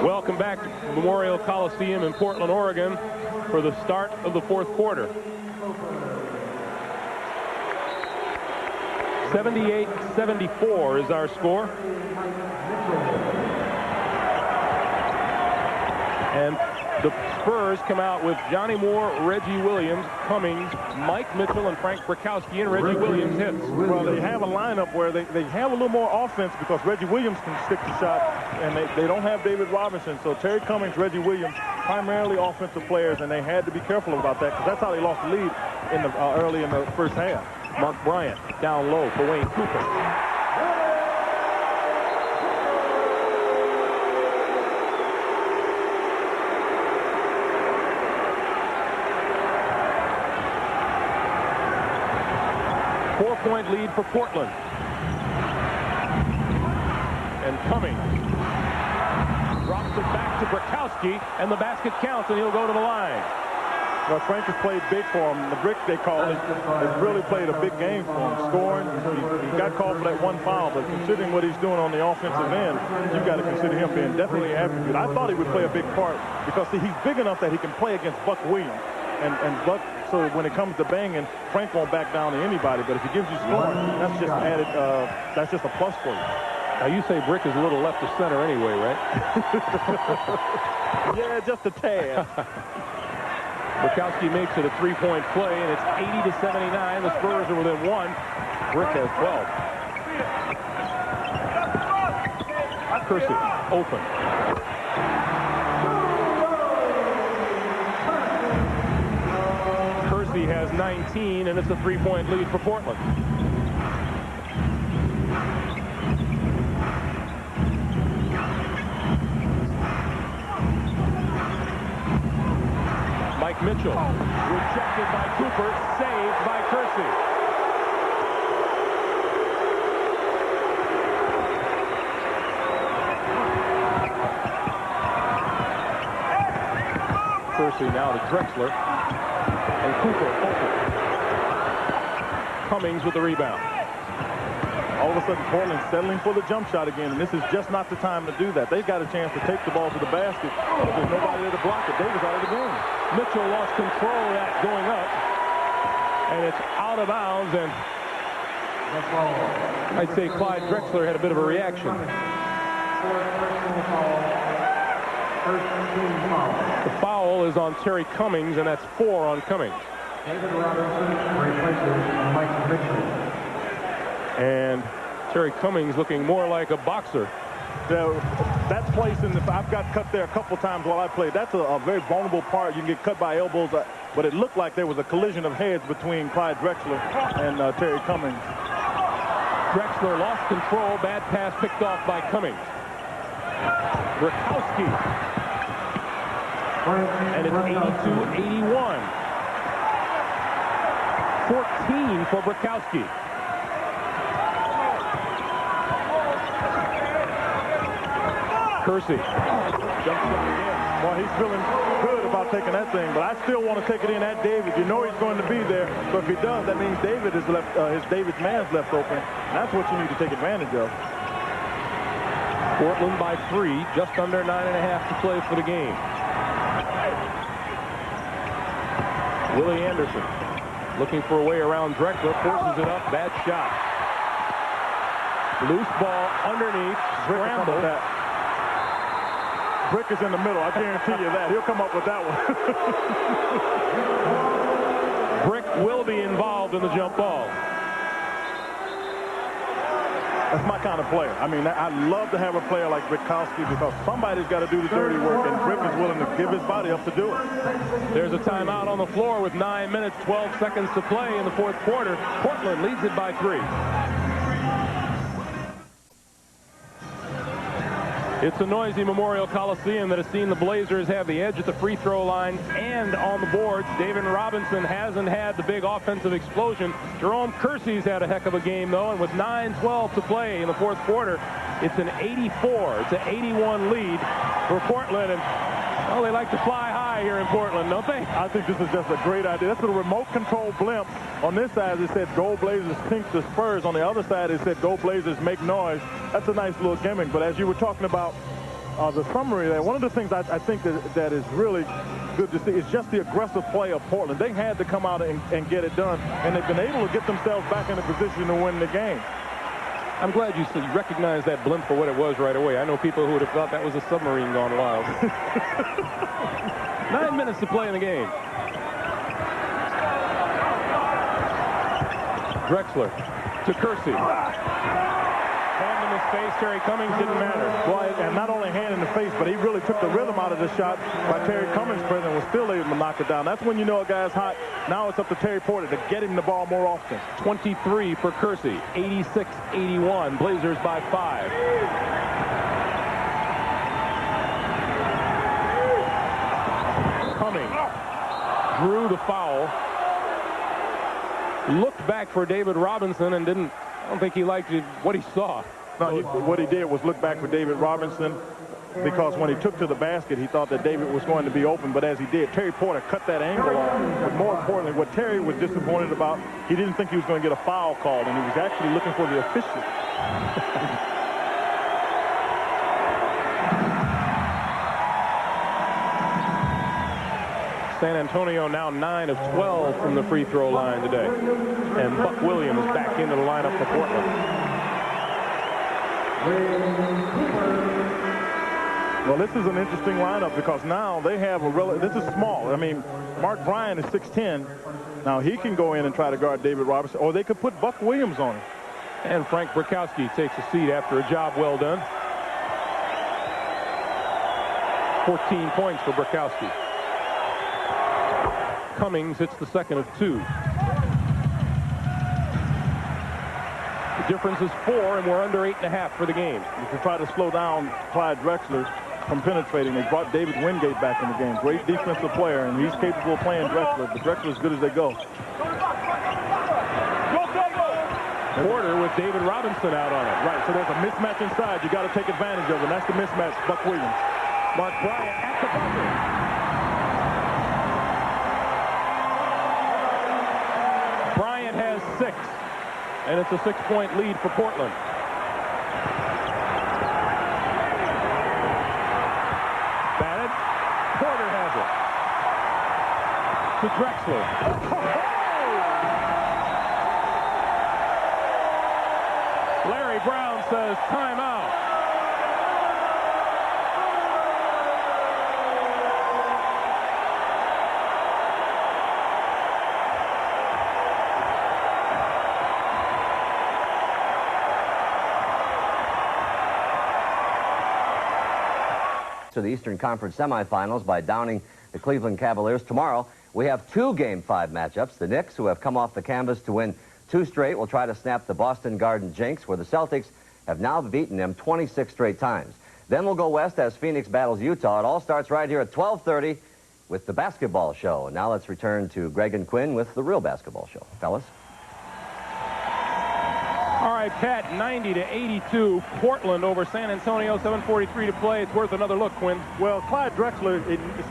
Welcome back to Memorial Coliseum in Portland, Oregon for the start of the fourth quarter. 78-74 is our score. And the Spurs come out with Johnny Moore, Reggie Williams, Cummings, Mike Mitchell, and Frank Burkowski, and Reggie Williams hits. Well, they have a lineup where they have a little more offense because Reggie Williams can stick the shot, and they don't have David Robinson. So Terry Cummings, Reggie Williams primarily offensive players, and they had to be careful about that because that's how they lost the lead in the early in the first half. Mark Bryant down low for Wayne Cooper. Four-point lead for Portland. And Cummings drops it back to Brakowski, and the basket counts, and he'll go to the line. Well, Frank has played big for him. The Brick, they call it, has really played a big game for him. Scoring, he got called for that one foul, but considering what he's doing on the offensive end, you've got to consider him being definitely attribute. I thought he would play a big part because, see, he's big enough that he can play against Buck Williams. And Buck, so when it comes to banging, Frank won't back down to anybody. But if he gives you scoring, that's just added. That's just a plus for you. Now you say Brick is a little left of center anyway, right? Yeah, just a tad. Brakowski makes it a three-point play, and it's 80-79. The Spurs are within one. Brick has 12. Kersey open. Kersey has 19, and it's a three-point lead for Portland. Mike Mitchell rejected by Cooper, saved by Kersey. Kersey now to Drexler. And Cooper open. Cummings with the rebound. All of a sudden, Portland's settling for the jump shot again, and this is just not the time to do that. They've got a chance to take the ball to the basket, but there's nobody there to block it. Davis out of the game. Mitchell lost control of that going up, and it's out of bounds, and I'd say Clyde Drexler had a bit of a reaction. The foul is on Terry Cummings, and that's 4 on Cummings. David Robinson replaces Mike Mitchell. And Terry Cummings looking more like a boxer. That place I've got cut there a couple times while I played. That's a very vulnerable part. You can get cut by elbows, but it looked like there was a collision of heads between Clyde Drexler and Terry Cummings. Drexler lost control. Bad pass picked off by Cummings. Brakowski. And it's 82-81. 14 for Brakowski. Kersey jumps up again. Well, he's feeling good about taking that thing, but I still want to take it in at David. You know he's going to be there, so if he does, that means David is left. David's man's left open. And that's what you need to take advantage of. Portland by 3, just under 9.5 to play for the game. Willie Anderson looking for a way around Drexler, forces it up, bad shot. Loose ball underneath, scramble. Brick is in the middle. I guarantee you that. He'll come up with that one. Brick will be involved in the jump ball. That's my kind of player. I mean, I love to have a player like Brakowski because somebody's got to do the dirty work, and Brick is willing to give his body up to do it. There's a timeout on the floor with 9 minutes, 12 seconds to play in the fourth quarter. Portland leads it by 3. It's a noisy Memorial Coliseum that has seen the Blazers have the edge at the free throw line and on the boards. David Robinson hasn't had the big offensive explosion. Jerome Kersey's had a heck of a game, though, and with 9:12 to play in the fourth quarter, it's an 84 to 81 lead for Portland. And, well, they like to fly high here in Portland, don't they? I think this is just a great idea. That's a remote control blimp. On this side, it said, "Go Blazers, pink the Spurs." On the other side, it said, "Go Blazers, make noise." That's a nice little gimmick. But as you were talking about the summary there, one of the things I think that is really good to see is just the aggressive play of Portland. They had to come out and get it done, and they've been able to get themselves back in a position to win the game. I'm glad you recognized that blimp for what it was right away. I know people who would have thought that was a submarine gone wild. 9 minutes to play in the game. Drexler to Kersey. Hand in his face, Terry Cummings, didn't matter. Well, and not only hand in the face, but he really took the rhythm out of the shot by Terry Cummings' presence and was still able to knock it down. That's when you know a guy's hot. Now it's up to Terry Porter to get him the ball more often. 23 for Kersey, 86-81, Blazers by 5. Cummings drew the foul. Looked back for David Robinson and didn't. I don't think he liked what he saw. No, what he did was look back for David Robinson, because when he took to the basket, he thought that David was going to be open. But as he did, Terry Porter cut that angle off. But more importantly, what Terry was disappointed about, he didn't think he was going to get a foul called, and he was actually looking for the official. San Antonio now 9 of 12 from the free throw line today. And Buck Williams back into the lineup for Portland. Well, this is an interesting lineup because now they have this is small. I mean, Mark Bryant is 6'10". Now he can go in and try to guard David Robinson, or they could put Buck Williams on him. And Frank Brakowski takes a seat after a job well done. 14 points for Brakowski. Cummings hits the second of 2. The difference is 4, and we're under 8.5 for the game. If you try to slow down Clyde Drexler from penetrating, they brought David Wingate back in the game. Great defensive player, and he's capable of playing Drexler, but Drexler as good as they go. Porter with David Robinson out on it. Right, so there's a mismatch inside. You got to take advantage of it, and that's the mismatch, Buck Williams. Mark Bryant at the buzzer. Bryant has 6, and it's a 6-point lead for Portland. Batted. Porter has it. To Drexler. Larry Brown says timeout. To the Eastern Conference semifinals by downing the Cleveland Cavaliers. Tomorrow, we have 2 Game 5 matchups. The Knicks, who have come off the canvas to win 2 straight, will try to snap the Boston Garden jinx, where the Celtics have now beaten them 26 straight times. Then we'll go west as Phoenix battles Utah. It all starts right here at 12:30 with the basketball show. Now let's return to Greg and Quinn with the real basketball show. Fellas? All right, Pat, 90-82. Portland over San Antonio, 7:43 to play. It's worth another look, Quinn. Well, Clyde Drexler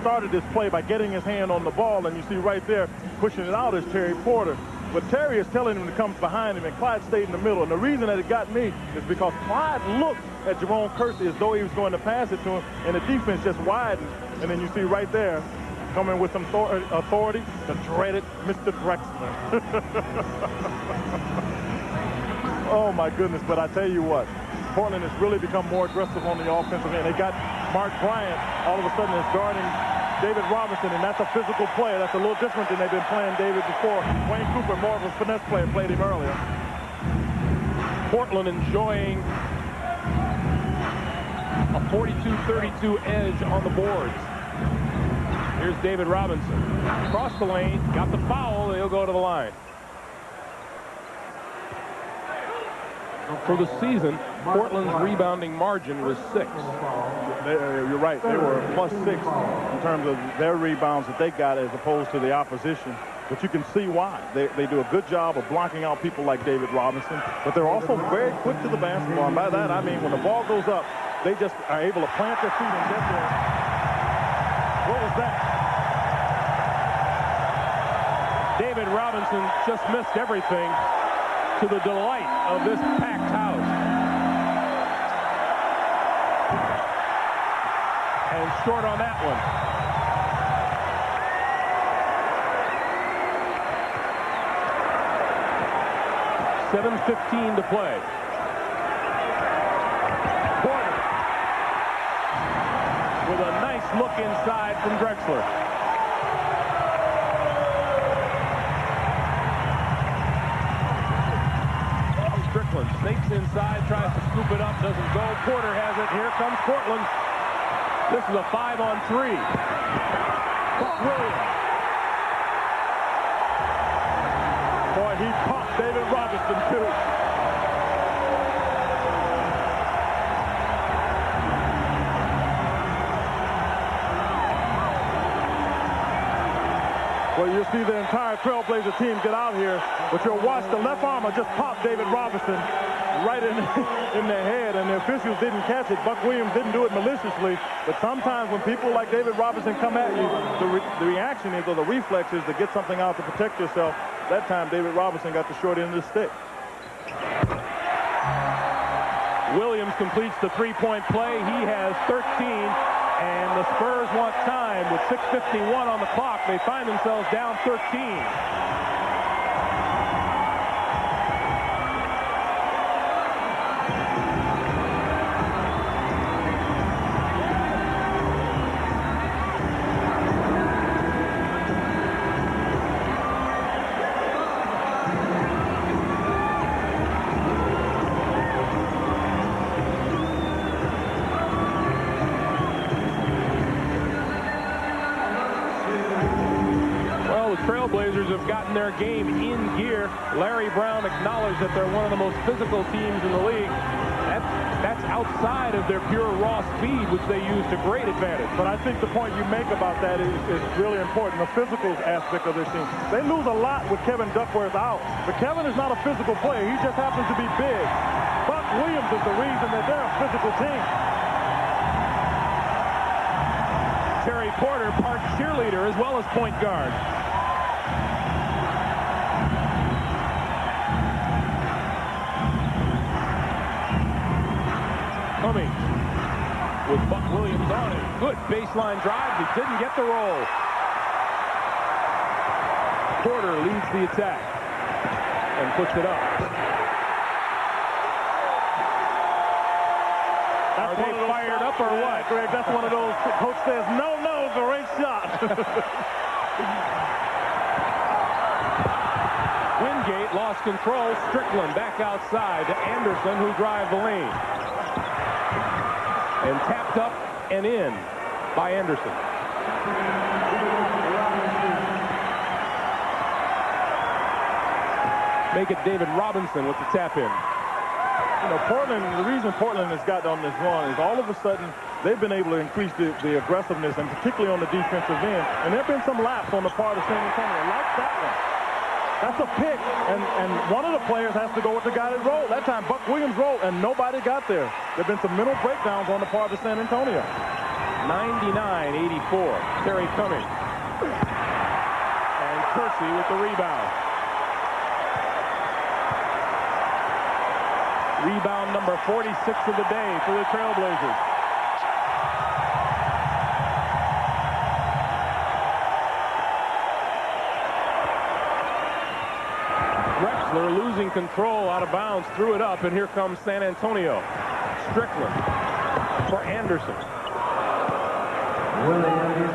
started this play by getting his hand on the ball, and you see right there, pushing it out is Terry Porter. But Terry is telling him to come behind him, and Clyde stayed in the middle. And the reason that it got me is because Clyde looked at Jerome Kersey as though he was going to pass it to him, and the defense just widened. And then you see right there, coming with some authority, the dreaded Mr. Drexler. Oh, my goodness. But I tell you what, Portland has really become more aggressive on the offensive end. They got Mark Bryant all of a sudden is guarding David Robinson, and that's a physical player. That's a little different than they've been playing David before. Wayne Cooper, more of a finesse player, played him earlier. Portland enjoying a 42-32 edge on the boards. Here's David Robinson. Across the lane, got the foul. He'll go to the line. For the season, Portland's rebounding margin was 6. You're right. They were +6 in terms of their rebounds that they got as opposed to the opposition. But you can see why. They do a good job of blocking out people like David Robinson, but they're also very quick to the basketball. And by that, I mean when the ball goes up, they just are able to plant their feet and get there. What was that? David Robinson just missed everything, to the delight of this packed house. And short on that one. $7:15 to play. Porter with a nice look inside from Drexler. Snakes inside, tries to scoop it up, doesn't go. Porter has it. Here comes Portland. This is a 5-on-3. Buck Williams. Boy, he popped David Robinson, too. Well, you'll see the entire Trailblazer team get out here, but you'll watch the left armor just pop David Robinson right in the head, and the officials didn't catch it. Buck Williams didn't do it maliciously, but sometimes when people like David Robinson come at you, the reaction is, or the reflex is to get something out to protect yourself. That time, David Robinson got the short end of the stick. Williams completes the three-point play. He has 13, and the Spurs want time with 6:51 on the clock. They find themselves down 13. Trailblazers have gotten their game in gear. Larry Brown acknowledged that they're one of the most physical teams in the league. That's outside of their pure raw speed, which they use to great advantage. But I think the point you make about that is really important, the physical aspect of this team. They lose a lot with Kevin Duckworth out, but Kevin is not a physical player. He just happens to be big. Buck Williams is the reason that they're a physical team. Terry Porter, part cheerleader as well as point guard. Cummings with Buck Williams on it. Good baseline drive. He didn't get the roll. Porter leads the attack and puts it up. Are they fired up or what? Greg, that's one of those. Coach says, no, great shot. Wingate lost control. Strickland back outside to Anderson, who drives the lane. And tapped up and in by Anderson. Make it David Robinson with the tap in. You know, Portland, the reason Portland has got on this run is all of a sudden they've been able to increase the aggressiveness, and particularly on the defensive end. And there have been some laps on the part of San Antonio, like that one. That's a pick, and one of the players has to go with the guy that rolled. That time, Buck Williams rolled, and nobody got there. There have been some mental breakdowns on the part of San Antonio. 99-84, Terry Cummings. And Kersey with the rebound. Rebound number 46 of the day for the Trailblazers. Drexler losing control out of bounds, threw it up, and here comes San Antonio. Strickland for Anderson.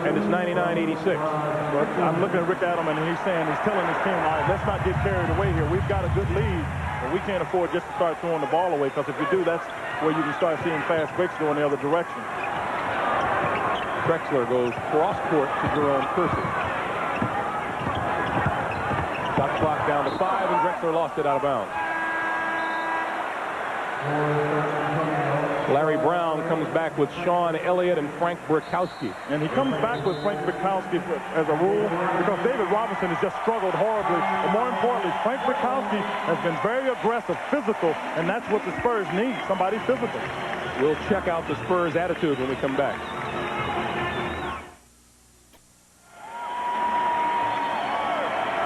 And it's 99-86. I'm looking at Rick Adelman, and he's telling his team, all right, let's not get carried away here. We've got a good lead, but we can't afford just to start throwing the ball away, because if you do, that's where you can start seeing fast breaks go in the other direction. Drexler goes cross court to Jerome Kersey. Shot clock down to 5, and Drexler lost it out of bounds. Larry Brown comes back with Sean Elliott and Frank Brickowski. And he comes back with Frank Brickowski as a rule because David Robinson has just struggled horribly. But more importantly, Frank Brickowski has been very aggressive, physical, and that's what the Spurs need, somebody physical. We'll check out the Spurs' attitude when we come back.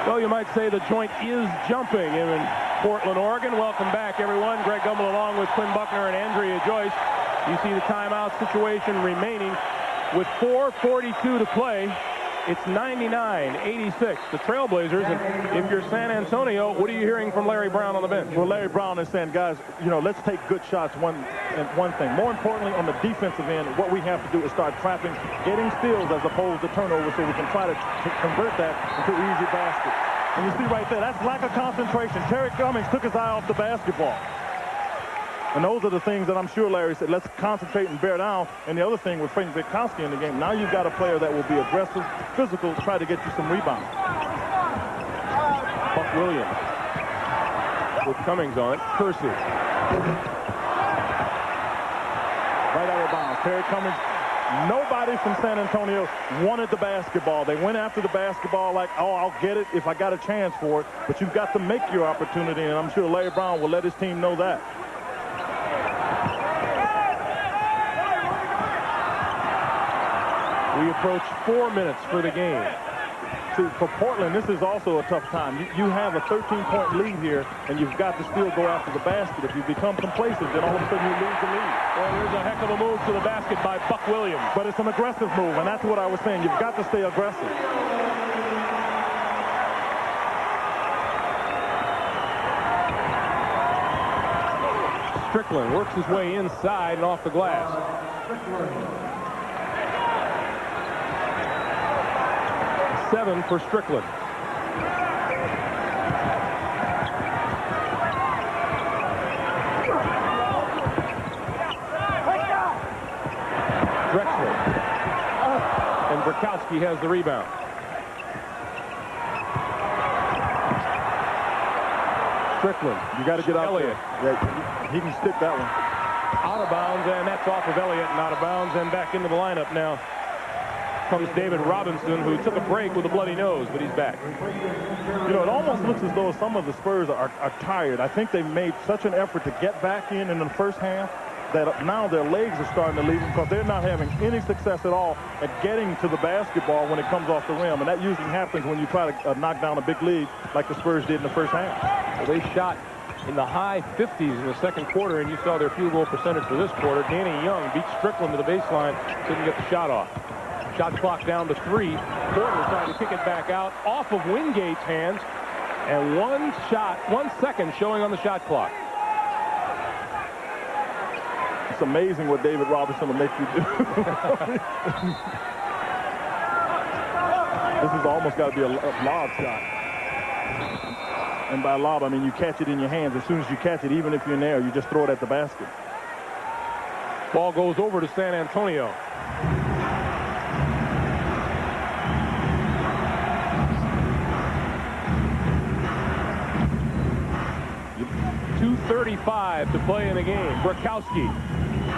Well, you might say the joint is jumping in Portland, Oregon. Welcome back, everyone. Greg Gumbel along with Quinn Buckner and Andrea Joyce. You see the timeout situation remaining with 4:42 to play. It's 99-86. The Trailblazers, and if you're San Antonio, what are you hearing from Larry Brown on the bench? Well, Larry Brown is saying, guys, you know, let's take good shots, one thing. More importantly, on the defensive end, what we have to do is start trapping, getting steals as opposed to turnovers, so we can try to convert that into easy baskets. And you see right there, that's lack of concentration. Terry Cummings took his eye off the basketball. And those are the things that I'm sure Larry said, let's concentrate and bear down. And the other thing with Frank Brickowski in the game, now you've got a player that will be aggressive, physical, try to get you some rebounds. Buck Williams with Cummings on it. Kersey. Right out of bounds. Terry Cummings. Nobody from San Antonio wanted the basketball. They went after the basketball like, oh, I'll get it if I got a chance for it. But you've got to make your opportunity, and I'm sure Larry Brown will let his team know that. We approach 4 minutes for the game. See, for Portland, this is also a tough time. You have a 13-point lead here, and you've got to still go after the basket. If you become complacent, then all of a sudden you lose the lead. Well, here's a heck of a move to the basket by Buck Williams. But it's an aggressive move, and that's what I was saying. You've got to stay aggressive. Strickland works his way inside and off the glass. 7 for Strickland. Drexler. And Brickowski has the rebound. Strickland. You got to get out Elliott. there. Yeah, he can stick that one. Out of bounds, and that's off of Elliott and out of bounds, and back into the lineup now comes David Robinson, who took a break with a bloody nose, but he's back. You know, it almost looks as though some of the Spurs are tired. I think they've made such an effort to get back in the first half that now their legs are starting to leave them because they're not having any success at all at getting to the basketball when it comes off the rim. And that usually happens when you try to knock down a big lead like the Spurs did in the first half. Well, they shot in the high 50s in the second quarter, and you saw their field goal percentage for this quarter. Danny Young beat Strickland to the baseline, couldn't get the shot off. Shot clock down to 3. Porter trying to kick it back out off of Wingate's hands, and 1 second showing on the shot clock. It's amazing what David Robinson will make you do. This has almost got to be a lob shot. And by lob, I mean you catch it in your hands. As soon as you catch it, even if you're in there, you just throw it at the basket. Ball goes over to San Antonio. .235 to play in the game. Brickowski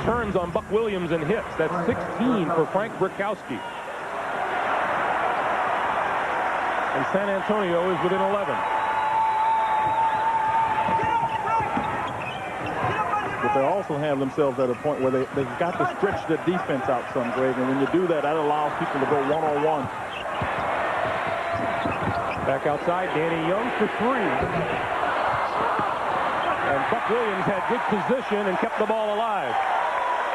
turns on Buck Williams and hits. That's 16 for Frank Brickowski. And San Antonio is within 11. But they also have themselves at a point where they've got to stretch their defense out some, Greg. And when you do that, that allows people to go one-on-one. Back outside, Danny Young for 3. And Buck Williams had good position and kept the ball alive.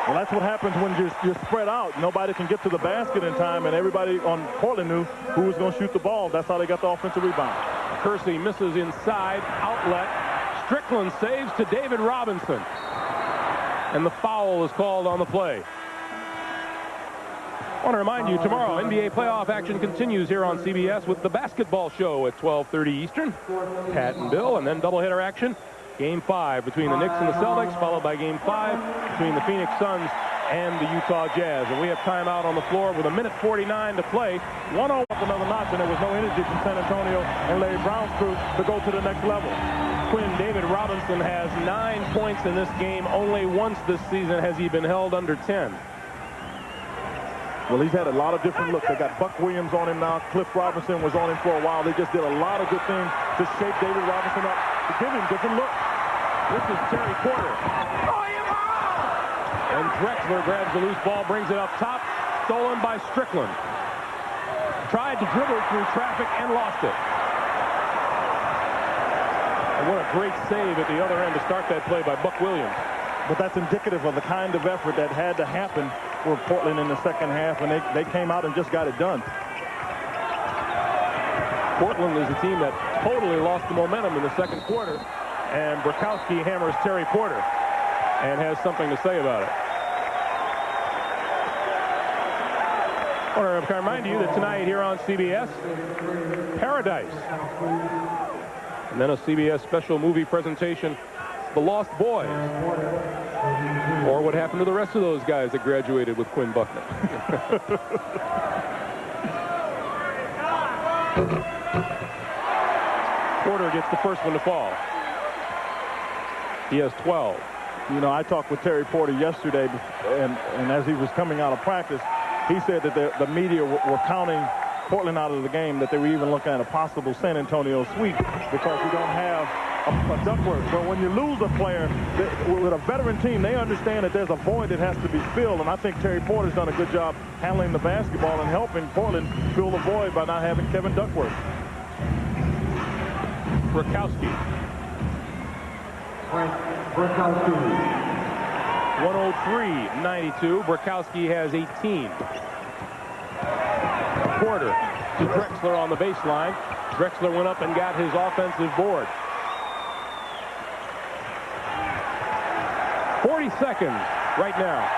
Well, that's what happens when you're spread out. Nobody can get to the basket in time, and everybody on Portland knew who was going to shoot the ball. That's how they got the offensive rebound. Kersey misses inside, outlet. Strickland saves to David Robinson. And the foul is called on the play. I want to remind you, tomorrow, NBA playoff action continues here on CBS with the basketball show at 12:30 Eastern. Pat and Bill, and then doubleheader action. Game 5 between the Knicks and the Celtics, followed by Game 5 between the Phoenix Suns and the Utah Jazz. And we have timeout on the floor with 1:49 to play. 1-0 up another notch, and there was no energy from San Antonio and Larry Brown's crew to go to the next level. Quinn, David Robinson has 9 points in this game. Only once this season has he been held under 10. Well, he's had a lot of different looks. They got Buck Williams on him now. Cliff Robinson was on him for a while. They just did a lot of good things to shape David Robinson up, to give him different looks. This is Terry Porter. And Drexler grabs the loose ball, brings it up top. Stolen by Strickland. Tried to dribble through traffic and lost it. And what a great save at the other end to start that play by Buck Williams. But that's indicative of the kind of effort that had to happen for Portland in the second half, and they came out and just got it done. Portland is a team that totally lost the momentum in the second quarter, and Brickowski hammers Terry Porter and has something to say about it. I want to remind you that tonight here on CBS, Paradise. And then a CBS special movie presentation the Lost Boys. Or what happened to the rest of those guys that graduated with Quinn Buckner. Porter gets the first one to fall. He has 12. You know, I talked with Terry Porter yesterday, and as he was coming out of practice, he said that the media were counting Portland out of the game, that they were even looking at a possible San Antonio sweep because we don't have a Duckworth. But when you lose a player with a veteran team, they understand that there's a void that has to be filled, and I think Terry Porter's done a good job handling the basketball and helping Portland fill the void by not having Kevin Duckworth. Brokowski. 103-92. Brokowski has 18. Porter to Drexler on the baseline. Drexler went up and got his offensive board. 40 seconds right now.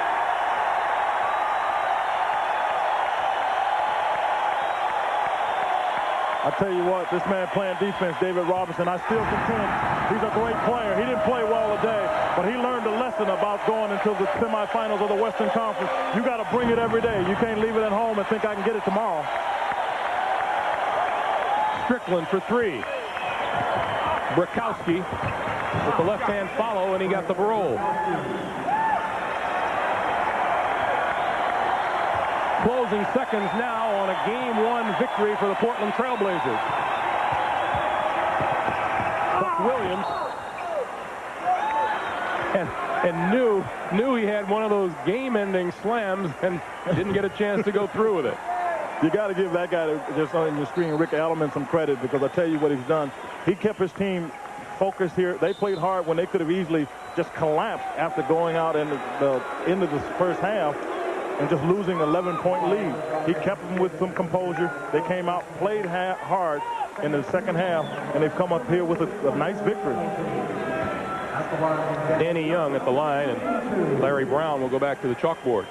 I tell you what, this man playing defense, David Robinson, I still contend he's a great player. He didn't play well today, but he learned a lesson about going into the semifinals of the Western Conference. You got to bring it every day. You can't leave it at home and think I can get it tomorrow. Strickland for three. Brokowski with the left-hand follow, and he got the roll. Closing seconds now on a Game-1 victory for the Portland Trailblazers. Buck Williams and knew he had one of those game-ending slams and didn't get a chance to go through with it. You got to give that guy just on your screen, Rick Adelman, some credit, because I tell you what he's done. He kept his team focused here. They played hard when they could have easily just collapsed after going out in the end of the first half and just losing an 11-point lead. He kept them with some composure. They came out, played hard in the second half, and they've come up here with a nice victory. Danny Young at the line, and Larry Brown will go back to the chalkboard.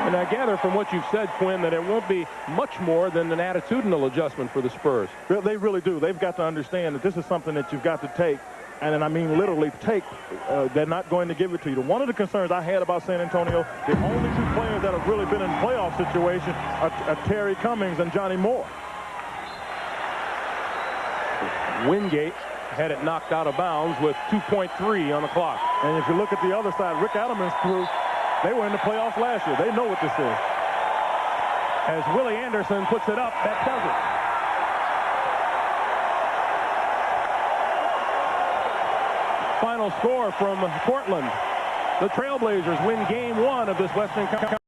And I gather from what you've said, Quinn, that it won't be much more than an attitudinal adjustment for the Spurs. They really do. They've got to understand that this is something that you've got to take. And I mean literally take. They're not going to give it to you. One of the concerns I had about San Antonio, the only two players that have really been in playoff situations are Terry Cummings and Johnny Moore. Wingate had it knocked out of bounds with 2.3 on the clock. And if you look at the other side, Rick Adelman's crew, they were in the playoffs last year. They know what this is. As Willie Anderson puts it up, that does it. Final score from Portland. The Trailblazers win Game 1 of this Western Conference.